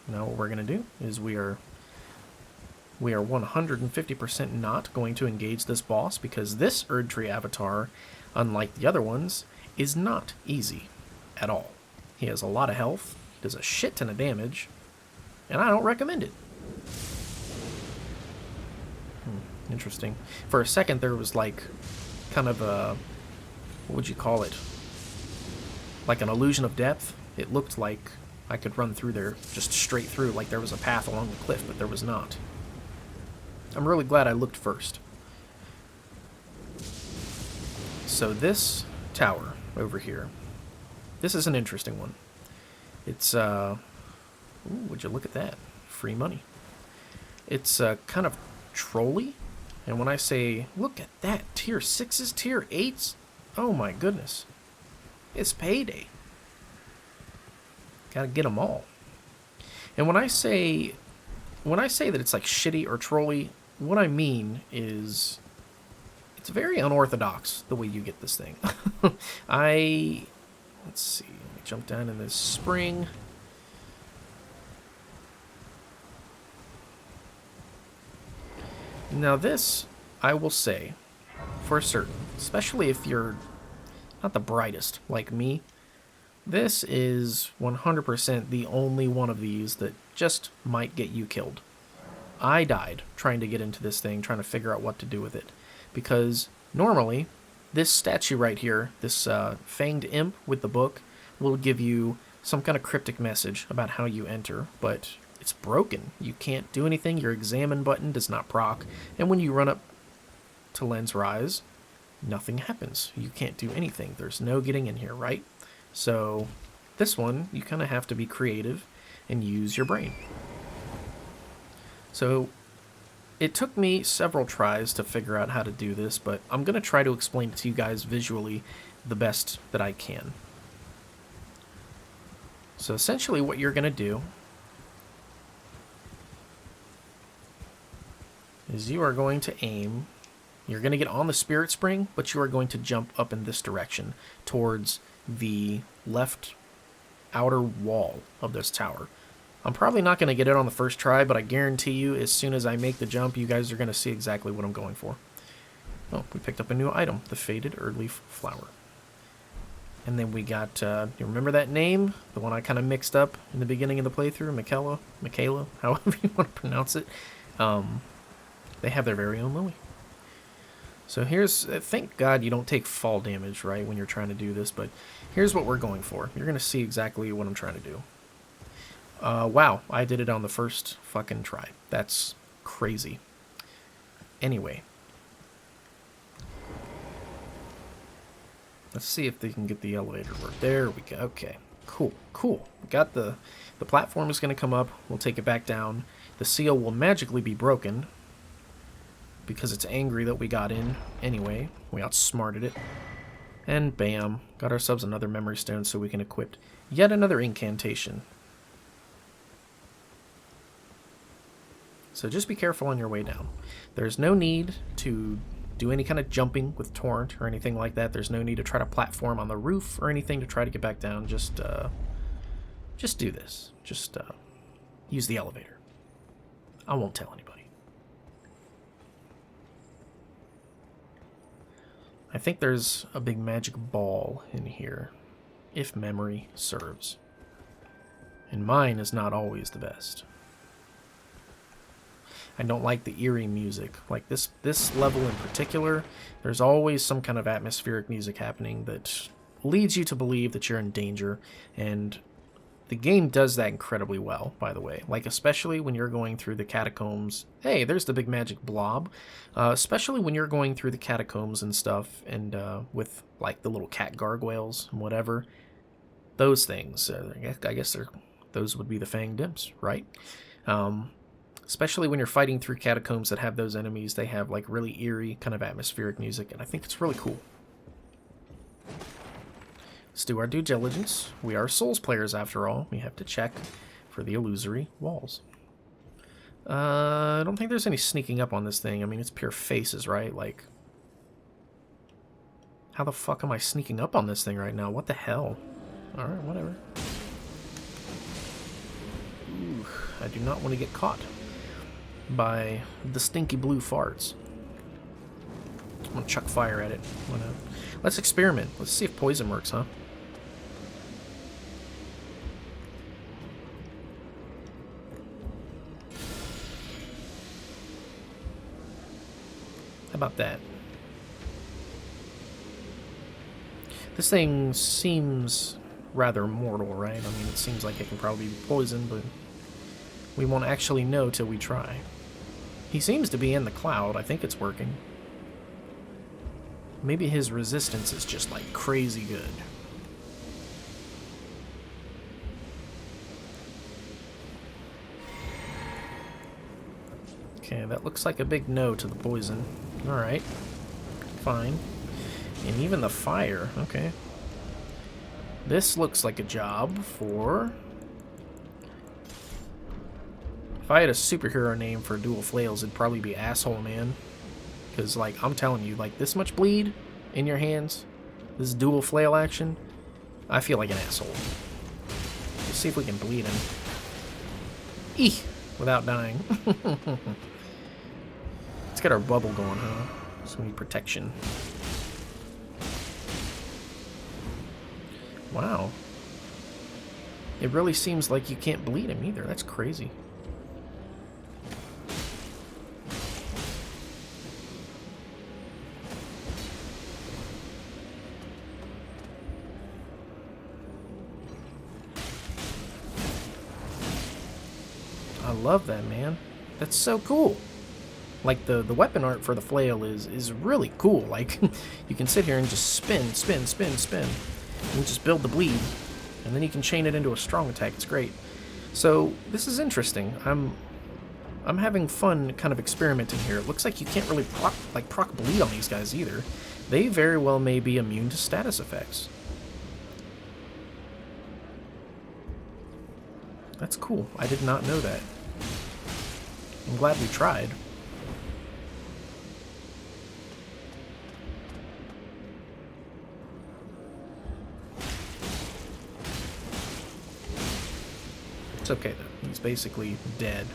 Now what we're going to do is we are 150% not going to engage this boss because this Erdtree avatar, unlike the other ones, is not easy at all. He has a lot of health, does a shit ton of damage, and I don't recommend it. Interesting. For a second there was like kind of a, what would you call it? Like an illusion of depth. It looked like I could run through there just straight through, like there was a path along the cliff, but there was not. I'm really glad I looked first. So this tower over here, this is an interesting one. It's, ooh, would you look at that? Free money. It's kind of trolly. And when I say, look at that, tier 6s, tier 8s, oh my goodness. It's payday. Gotta get them all. And when I say that it's like shitty or trolly, what I mean is it's very unorthodox the way you get this thing. Let's see, let me jump down in this spring. Now this, I will say, for certain, especially if you're not the brightest like me, this is 100% the only one of these that just might get you killed. I died trying to get into this thing, trying to figure out what to do with it. Because normally, this statue right here, this fanged imp with the book, will give you some kind of cryptic message about how you enter, but it's broken. You can't do anything, your examine button does not proc, and when you run up to Lens Rise, nothing happens. You can't do anything. There's no getting in here, right? So this one, you kind of have to be creative and use your brain. So it took me several tries to figure out how to do this, but I'm going to try to explain it to you guys visually the best that I can. So essentially what you're going to do is you are going to aim. You're going to get on the spirit spring, but you are going to jump up in this direction towards the left outer wall of this tower. I'm probably not going to get it on the first try, but I guarantee you as soon as I make the jump, you guys are going to see exactly what I'm going for. Oh, we picked up a new item, the Faded Erdleaf Flower. And then we got, you remember that name? The one I kind of mixed up in the beginning of the playthrough? Michaela, however you want to pronounce it. They have their very own lily. So here's, thank God you don't take fall damage, right, when you're trying to do this, but here's what we're going for. You're going to see exactly what I'm trying to do. Wow, I did it on the first fucking try. That's crazy. Anyway. Let's see if they can get the elevator work. There we go. Okay, cool. We got the platform is going to come up. We'll take it back down. The seal will magically be broken because it's angry that we got in anyway. We outsmarted it. And bam, got ourselves another memory stone so we can equip yet another incantation. So just be careful on your way down. There's no need to do any kind of jumping with Torrent or anything like that. There's no need to try to platform on the roof or anything to try to get back down. Just do this. Just use the elevator. I won't tell anybody. I think there's a big magic ball in here, if memory serves. And mine is not always the best. I don't like the eerie music. Like this level in particular, there's always some kind of atmospheric music happening that leads you to believe that you're in danger, and the game does that incredibly well, by the way. Like, especially when you're going through the catacombs. Hey, there's the big magic blob. Especially when you're going through the catacombs and stuff, and with, like, the little cat gargoyles and whatever. Those things, I guess those would be the fanged imps, right? Especially when you're fighting through catacombs that have those enemies, they have, like, really eerie kind of atmospheric music, and I think it's really cool. Let's do our due diligence. We are Souls players after all. We have to check for the illusory walls. I don't think there's any sneaking up on this thing. I mean, it's pure faces, right? Like, how the fuck am I sneaking up on this thing right now? What the hell? Alright, whatever. Ooh, I do not want to get caught by the stinky blue farts. I'm gonna chuck fire at it. Let's experiment. Let's see if poison works, huh? How about that? This thing seems rather mortal, right? I mean, it seems like it can probably be poisoned, but we won't actually know till we try. He seems to be in the cloud. I think it's working. Maybe his resistance is just, like, crazy good. Okay, that looks like a big no to the poison. Alright. Fine. And even the fire. Okay. This looks like a job for... If I had a superhero name for dual flails, it'd probably be Asshole Man. Because, like, I'm telling you, like, this much bleed in your hands, this dual flail action, I feel like an asshole. Let's see if we can bleed him. Eeh! Without dying. Let's get our bubble going, huh? So we need protection. Wow. It really seems like you can't bleed him either. That's crazy. I love that, man. That's so cool. Like, the weapon art for the flail is really cool. Like, you can sit here and just spin, spin, spin, spin, and just build the bleed. And then you can chain it into a strong attack. It's great. So, this is interesting. I'm having fun kind of experimenting here. It looks like you can't really proc bleed on these guys either. They very well may be immune to status effects. That's cool. I did not know that. I'm glad we tried. It's okay though. He's basically dead.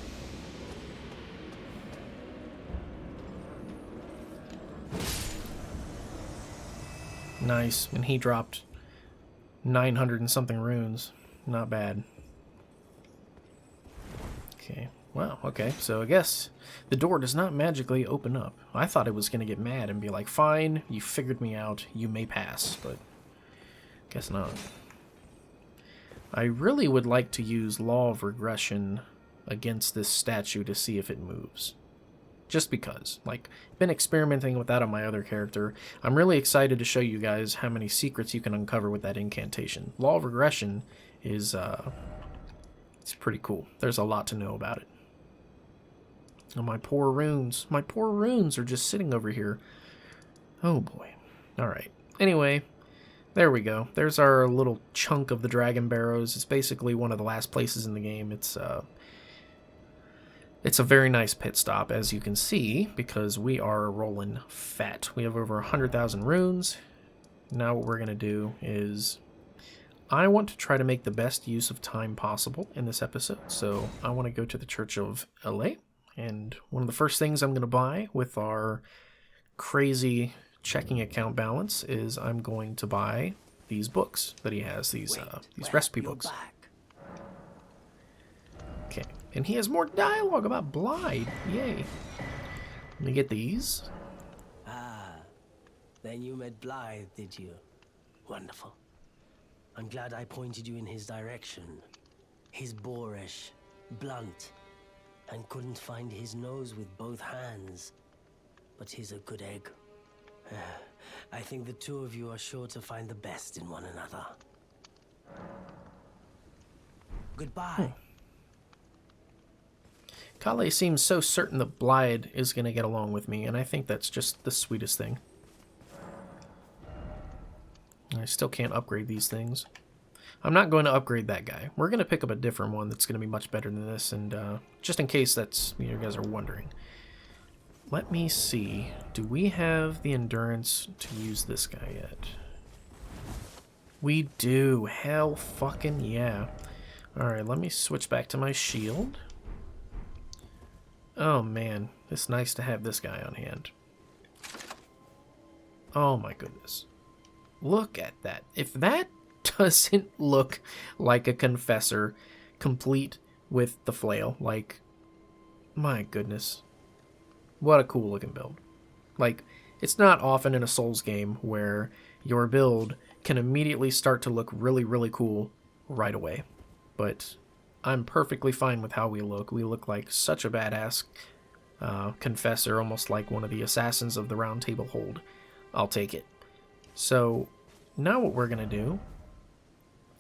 Nice. And he dropped 900 and something runes. Not bad. Okay. Wow, okay. So I guess the door does not magically open up. I thought it was going to get mad and be like, fine, you figured me out, you may pass, but guess not. I really would like to use Law of Regression against this statue to see if it moves. Just because. Like, been experimenting with that on my other character. I'm really excited to show you guys how many secrets you can uncover with that incantation. Law of Regression is, it's pretty cool. There's a lot to know about it. Oh, my poor runes. My poor runes are just sitting over here. Oh, boy. Alright. Anyway, there we go. There's our little chunk of the dragon barrows. It's basically one of the last places in the game. It's a very nice pit stop, as you can see, because we are rolling fat. We have over 100,000 runes. Now what we're going to do is... I want to try to make the best use of time possible in this episode, so I want to go to the Church of LA, and one of the first things I'm going to buy with our crazy checking account balance is I'm going to buy these books that he has, these recipe books. Okay, and he has more dialogue about Blythe. Yay. Let me get these. Ah, then you met Blythe, did you? Wonderful. I'm glad I pointed you in his direction. He's boorish, blunt, and couldn't find his nose with both hands. But he's a good egg. I think the two of you are sure to find the best in one another. Goodbye. Kale seems so certain that Blythe is going to get along with me, and I think that's just the sweetest thing. I still can't upgrade these things. I'm not going to upgrade that guy. We're going to pick up a different one that's going to be much better than this, and just in case that's you guys are wondering. Let me see. Do we have the endurance to use this guy yet? We do. Hell fucking yeah. Alright, let me switch back to my shield. Oh man, it's nice to have this guy on hand. Oh my goodness. Look at that. If that doesn't look like a confessor complete with the flail, like, my goodness. What a cool looking build. Like, it's not often in a Souls game where your build can immediately start to look really, really cool right away. But I'm perfectly fine with how we look. We look like such a badass confessor, almost like one of the assassins of the Round Table Hold. I'll take it. So now what we're going to do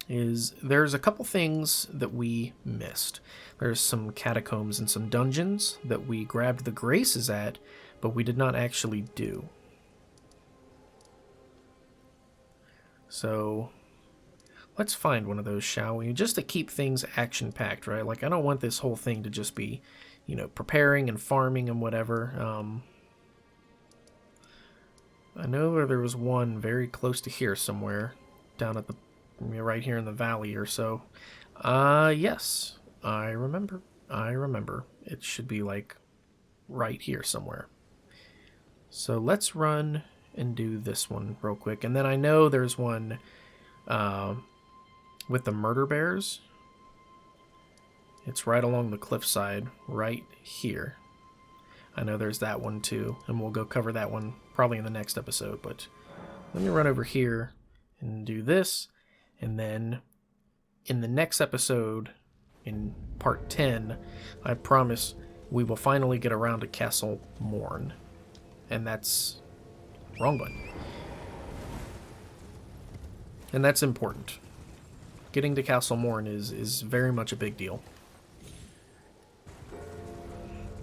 is there's a couple things that we missed. There's some catacombs and some dungeons that we grabbed the graces at, but we did not actually do. So let's find one of those, shall we? Just to keep things action-packed, right? Like, I don't want this whole thing to just be, you know, preparing and farming and whatever. I know there was one very close to here somewhere, down at the, right here in the valley or so. Yes, I remember. It should be, like, right here somewhere. So let's run and do this one real quick. And then I know there's one with the murder bears. It's right along the cliffside right here. I know there's that one too, and we'll go cover that one probably in the next episode. But let me run over here and do this, and then in the next episode, in part 10, I promise we will finally get around to Castle Morn. And that's... wrong button. And that's important. Getting to Castle Morn is very much a big deal.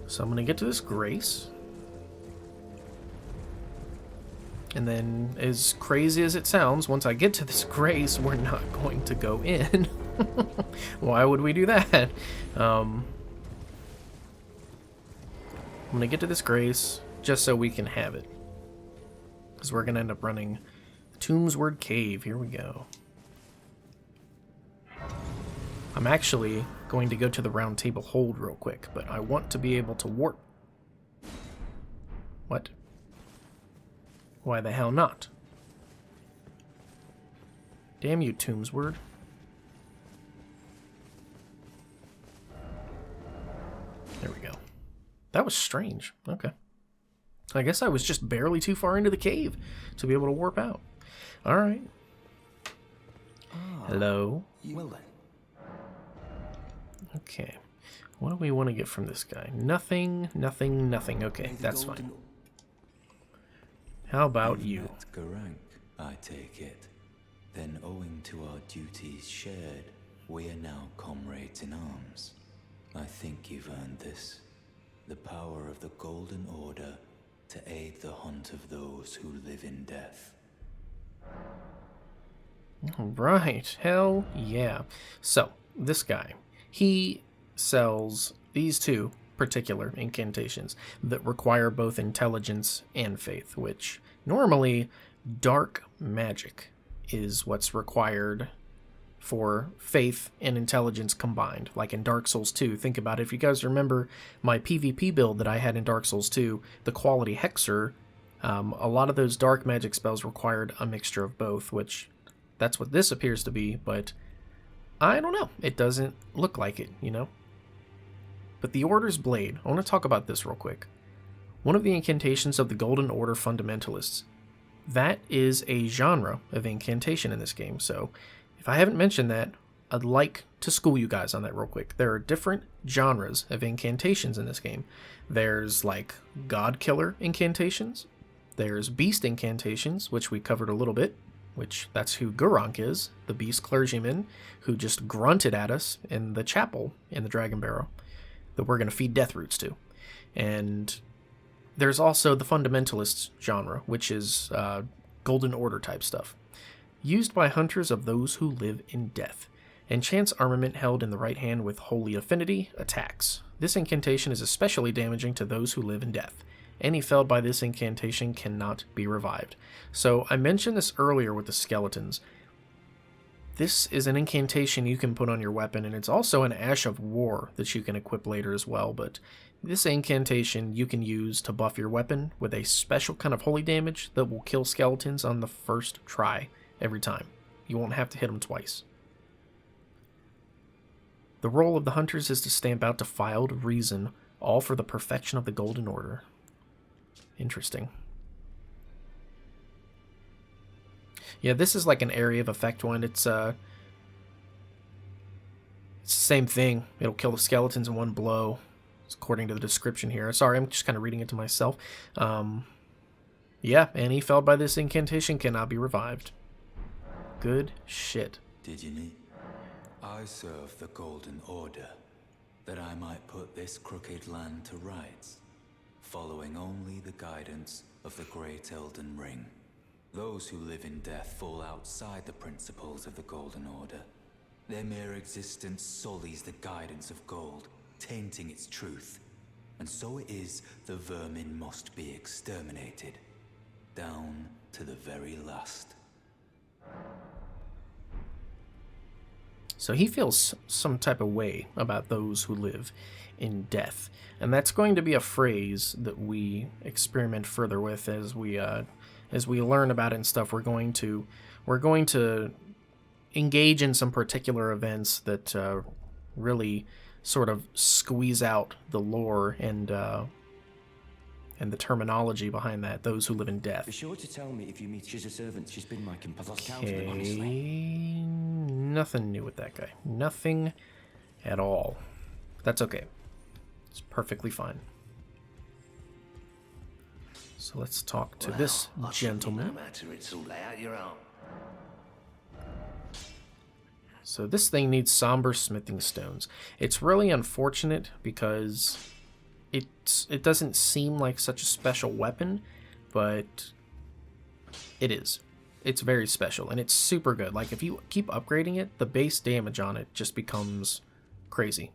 So I'm going to get to this grace. And then, as crazy as it sounds, once I get to this grace, we're not going to go in. Why would we do that? I'm going to get to this grace just so we can have it. Because we're going to end up running the Tombsward Cave. Here we go. I'm actually going to go to the Round Table Hold real quick, but I want to be able to warp. What? Why the hell not? Damn you, Tombsward. There we go. That was strange. Okay. I guess I was just barely too far into the cave to be able to warp out. Alright. Hello. Well then. Okay. What do we want to get from this guy? Nothing, nothing, nothing. Okay, that's fine. How about you? Gerank, I take it. Then, owing to our duties shared, we are now comrades in arms. I think you've earned this. The power of the Golden Order to aid the hunt of those who live in death. Right. Hell yeah. So, this guy, he sells these two particular incantations that require both intelligence and faith, which normally dark magic is what's required for faith and intelligence combined, like in Dark Souls 2. Think about it. If you guys remember my PvP build that I had in Dark Souls 2, the quality hexer A lot of those dark magic spells required a mixture of both, which that's what this appears to be, but I don't know. It doesn't look like it, you know? But the Order's Blade, I want to talk about this real quick. One of the incantations of the Golden Order fundamentalists. That is a genre of incantation in this game, so if I haven't mentioned that, I'd like to school you guys on that real quick. There are different genres of incantations in this game. There's like God Killer incantations. There's Beast incantations, which we covered a little bit, which that's who Gurranq is, the Beast clergyman who just grunted at us in the chapel in the Dragon Barrow that we're going to feed death roots to. And there's also the Fundamentalists genre, which is Golden Order type stuff. Used by hunters of those who live in death. Enchants armament held in the right hand with holy affinity, attacks. This incantation is especially damaging to those who live in death. Any felled by this incantation cannot be revived. So I mentioned this earlier with the skeletons. This is an incantation you can put on your weapon, and it's also an Ash of War that you can equip later as well, but this incantation you can use to buff your weapon with a special kind of holy damage that will kill skeletons on the first try every time. You won't have to hit them twice. The role of the hunters is to stamp out defiled reason, all for the perfection of the Golden Order. Interesting. Yeah, this is like an area of effect one. It's the same thing. It'll kill the skeletons in one blow, according to the description here. Sorry, I'm just kind of reading it to myself. Yeah, any felled by this incantation cannot be revived. Good shit. Did you need? I serve the Golden Order, that I might put this crooked land to rights, following only the guidance of the Great Elden Ring. Those who live in death fall outside the principles of the Golden Order. Their mere existence sullies the guidance of gold, tainting its truth. And so it is the vermin must be exterminated, down to the very last. So he feels some type of way about those who live in death. And that's going to be a phrase that we experiment further with as we learn about it and stuff. We're going to engage in some particular events that really sort of squeeze out the lore and the terminology behind that, those who live in death. Be sure to tell me if you meet she's a servant. She's been my compulsive counselor, honestly. Nothing new with that guy. Nothing at all. That's okay. It's perfectly fine. So let's talk to this gentleman. No matter, it's all out your own. So this thing needs somber smithing stones. It's really unfortunate because it doesn't seem like such a special weapon, but it is. It's very special, and it's super good. Like, if you keep upgrading it, the base damage on it just becomes crazy.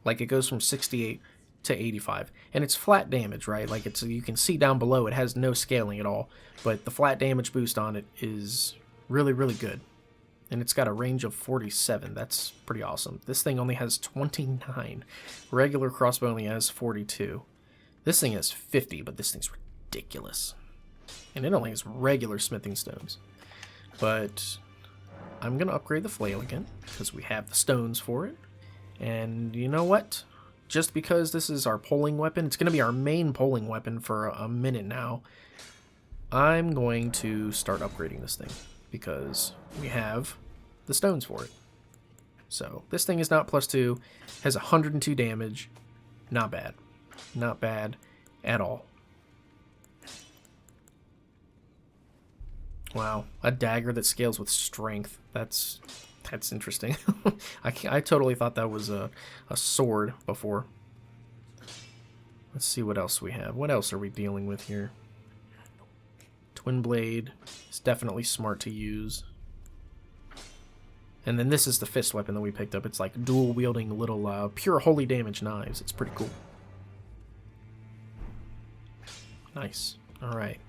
Like, it goes from 68 to 85, and it's flat damage, right? Like, it's, you can see down below, it has no scaling at all, but the flat damage boost on it is really, really good. And it's got a range of 47. That's pretty awesome. This thing only has 29. Regular crossbow only has 42. This thing has 50, but this thing's ridiculous. And it only has regular smithing stones. But I'm going to upgrade the flail again, because we have the stones for it. And you know what? Just because this is our polling weapon, it's going to be our main polling weapon for a minute now, I'm going to start upgrading this thing, because we have the stones for it. So this thing is not +2, has 102 damage. Not bad. Not bad at all. Wow, a dagger that scales with strength. That's interesting. I totally thought that was a sword before. Let's see what else we have. What else are we dealing with here? Twin blade is definitely smart to use. And then this is the fist weapon that we picked up. It's like dual wielding little pure holy damage knives. It's pretty cool. Nice. All right.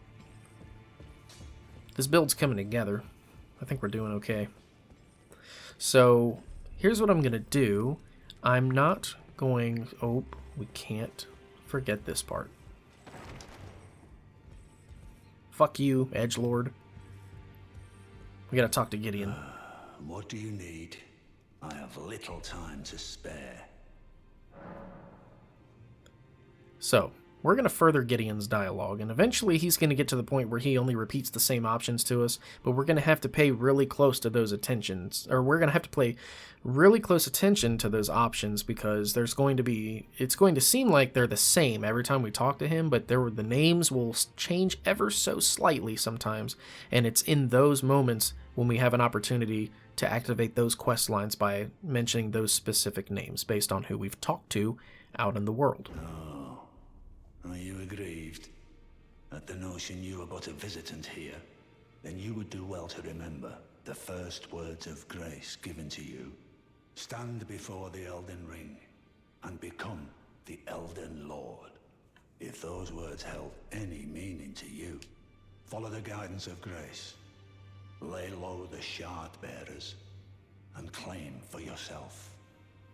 This build's coming together. I think we're doing okay. So here's what I'm going to do. I'm not going... Oh, we can't forget this part. Fuck you, edgelord. We gotta talk to Gideon. What do you need? I have little time to spare. So, we're going to further Gideon's dialogue, and eventually he's going to get to the point where he only repeats the same options to us, but we're going to have to pay really close to those attentions, or we're going to have to pay really close attention to those options, because it's going to seem like they're the same every time we talk to him, but the names will change ever so slightly sometimes, and it's in those moments when we have an opportunity to activate those quest lines by mentioning those specific names based on who we've talked to out in the world. Are you aggrieved at the notion you are but a visitant here? Then you would do well to remember the first words of grace given to you. Stand before the Elden Ring and become the Elden Lord. If those words held any meaning to you, follow the guidance of grace. Lay low the shard bearers and claim for yourself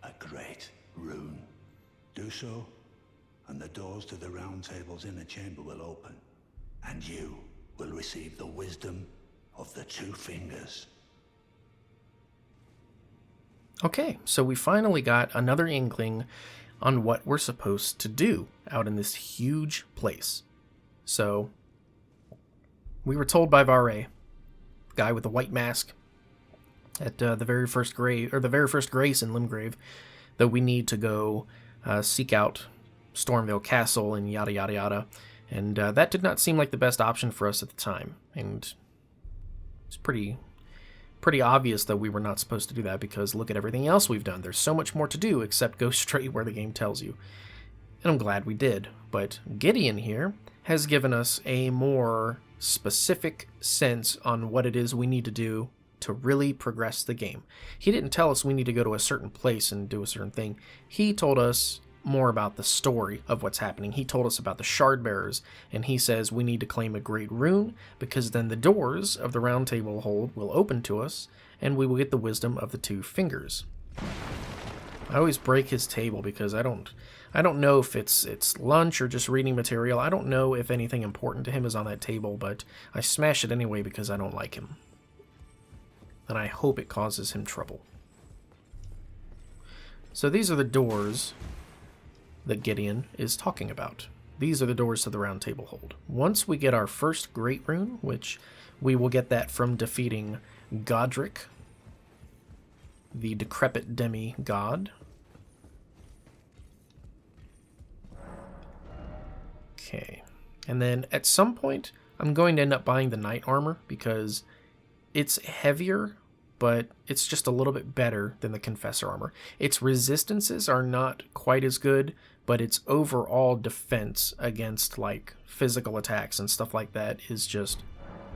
a great rune. Do so, and the doors to the Round Table's inner chamber will open, and you will receive the wisdom of the Two Fingers. Okay, so we finally got another inkling on what we're supposed to do out in this huge place. So, we were told by Vare, guy with the white mask, at the very first grace in Limgrave, that we need to go seek out Stormvale Castle and yada yada yada, and that did not seem like the best option for us at the time, and it's pretty obvious that we were not supposed to do that, because look at everything else we've done. There's so much more to do except go straight where the game tells you, and I'm glad we did. But Gideon here has given us a more specific sense on what it is we need to do to really progress the game. He didn't tell us we need to go to a certain place and do a certain thing. He told us more about the story of what's happening. He told us about the shard bearers, and he says we need to claim a great rune, because then the doors of the Round Table hold will open to us, and we will get the wisdom of the Two Fingers. I always break his table because I don't know if it's lunch or just reading material. I don't know if anything important to him is on that table, but I smash it anyway because I don't like him. And I hope it causes him trouble. So these are the doors that Gideon is talking about. These are the doors to the Round Table hold. Once we get our first great rune, which we will get that from defeating Godric, the decrepit demigod. Okay, and then at some point I'm going to end up buying the knight armor, because it's heavier, but it's just a little bit better than the Confessor armor. Its resistances are not quite as good, but its overall defense against like physical attacks and stuff like that is just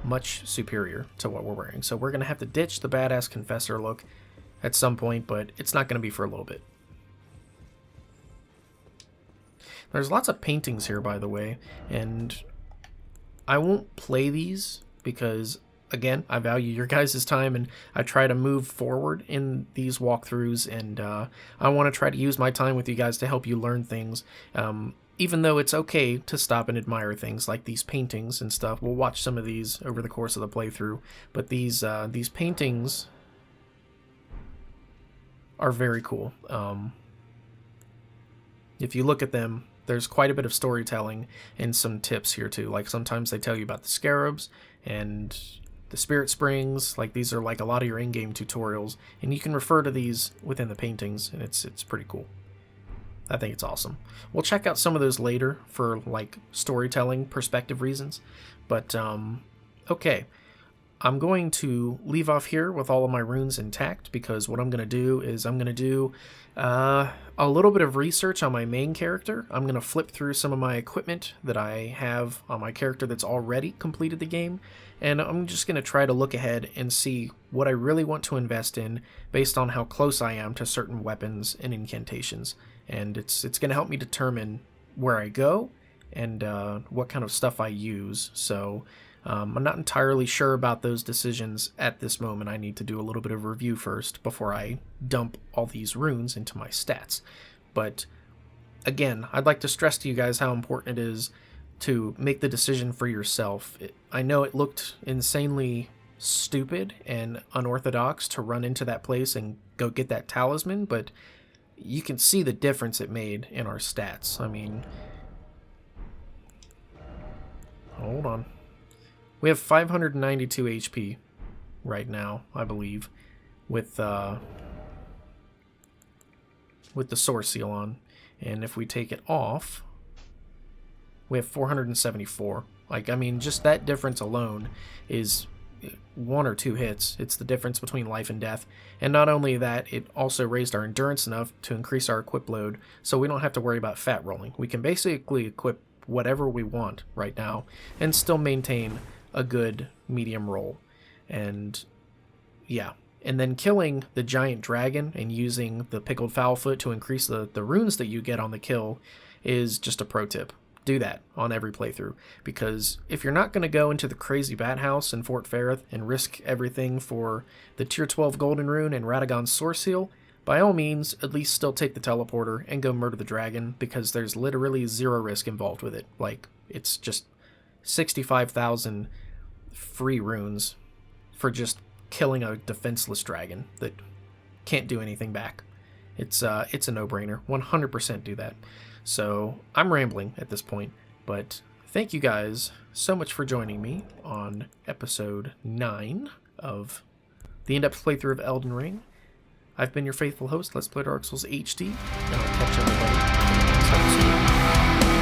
much superior to what we're wearing. So we're going to have to ditch the badass Confessor look at some point, but it's not going to be for a little bit. There's lots of paintings here, by the way, and I won't play these because, again, I value your guys' time, and I try to move forward in these walkthroughs, and I want to try to use my time with you guys to help you learn things, even though it's okay to stop and admire things like these paintings and stuff. We'll watch some of these over the course of the playthrough, but these paintings are very cool. If you look at them, there's quite a bit of storytelling and some tips here too. Like sometimes they tell you about the scarabs and the spirit springs. Like these are like a lot of your in-game tutorials, and you can refer to these within the paintings, and it's pretty cool. I think it's awesome. We'll check out some of those later for like storytelling perspective reasons. But okay, I'm going to leave off here with all of my runes intact, because what I'm going to do is I'm going to do a little bit of research on my main character. I'm going to flip through some of my equipment that I have on my character that's already completed the game, and I'm just going to try to look ahead and see what I really want to invest in based on how close I am to certain weapons and incantations. And it's going to help me determine where I go and what kind of stuff I use. So I'm not entirely sure about those decisions at this moment. I need to do a little bit of review first before I dump all these runes into my stats. But again, I'd like to stress to you guys how important it is to make the decision for yourself. I know it looked insanely stupid and unorthodox to run into that place and go get that talisman, but you can see the difference it made in our stats. I mean, hold on. We have 592 HP right now, I believe, with the Soreseal on. And if we take it off, we have 474. Like, I mean, just that difference alone is 1 or 2 hits. It's the difference between life and death. And not only that, it also raised our endurance enough to increase our equip load, so we don't have to worry about fat rolling. We can basically equip whatever we want right now and still maintain a good medium roll. And yeah, and then killing the giant dragon and using the pickled fowl foot to increase the runes that you get on the kill is just a pro tip. Do that on every playthrough, because if you're not going to go into the crazy bat house in Fort Faroth and risk everything for the tier 12 golden rune and Radagon's Soreseal, by all means at least still take the teleporter and go murder the dragon, because there's literally 0 risk involved with it. Like, it's just 65,000 free runes for just killing a defenseless dragon that can't do anything back. It's a no-brainer. 100% do that. So I'm rambling at this point, but thank you guys so much for joining me on episode 9 of the in-depth playthrough of Elden Ring. I've been your faithful host, Let's Play Dark Souls HD, and I'll catch everybody in the next episode.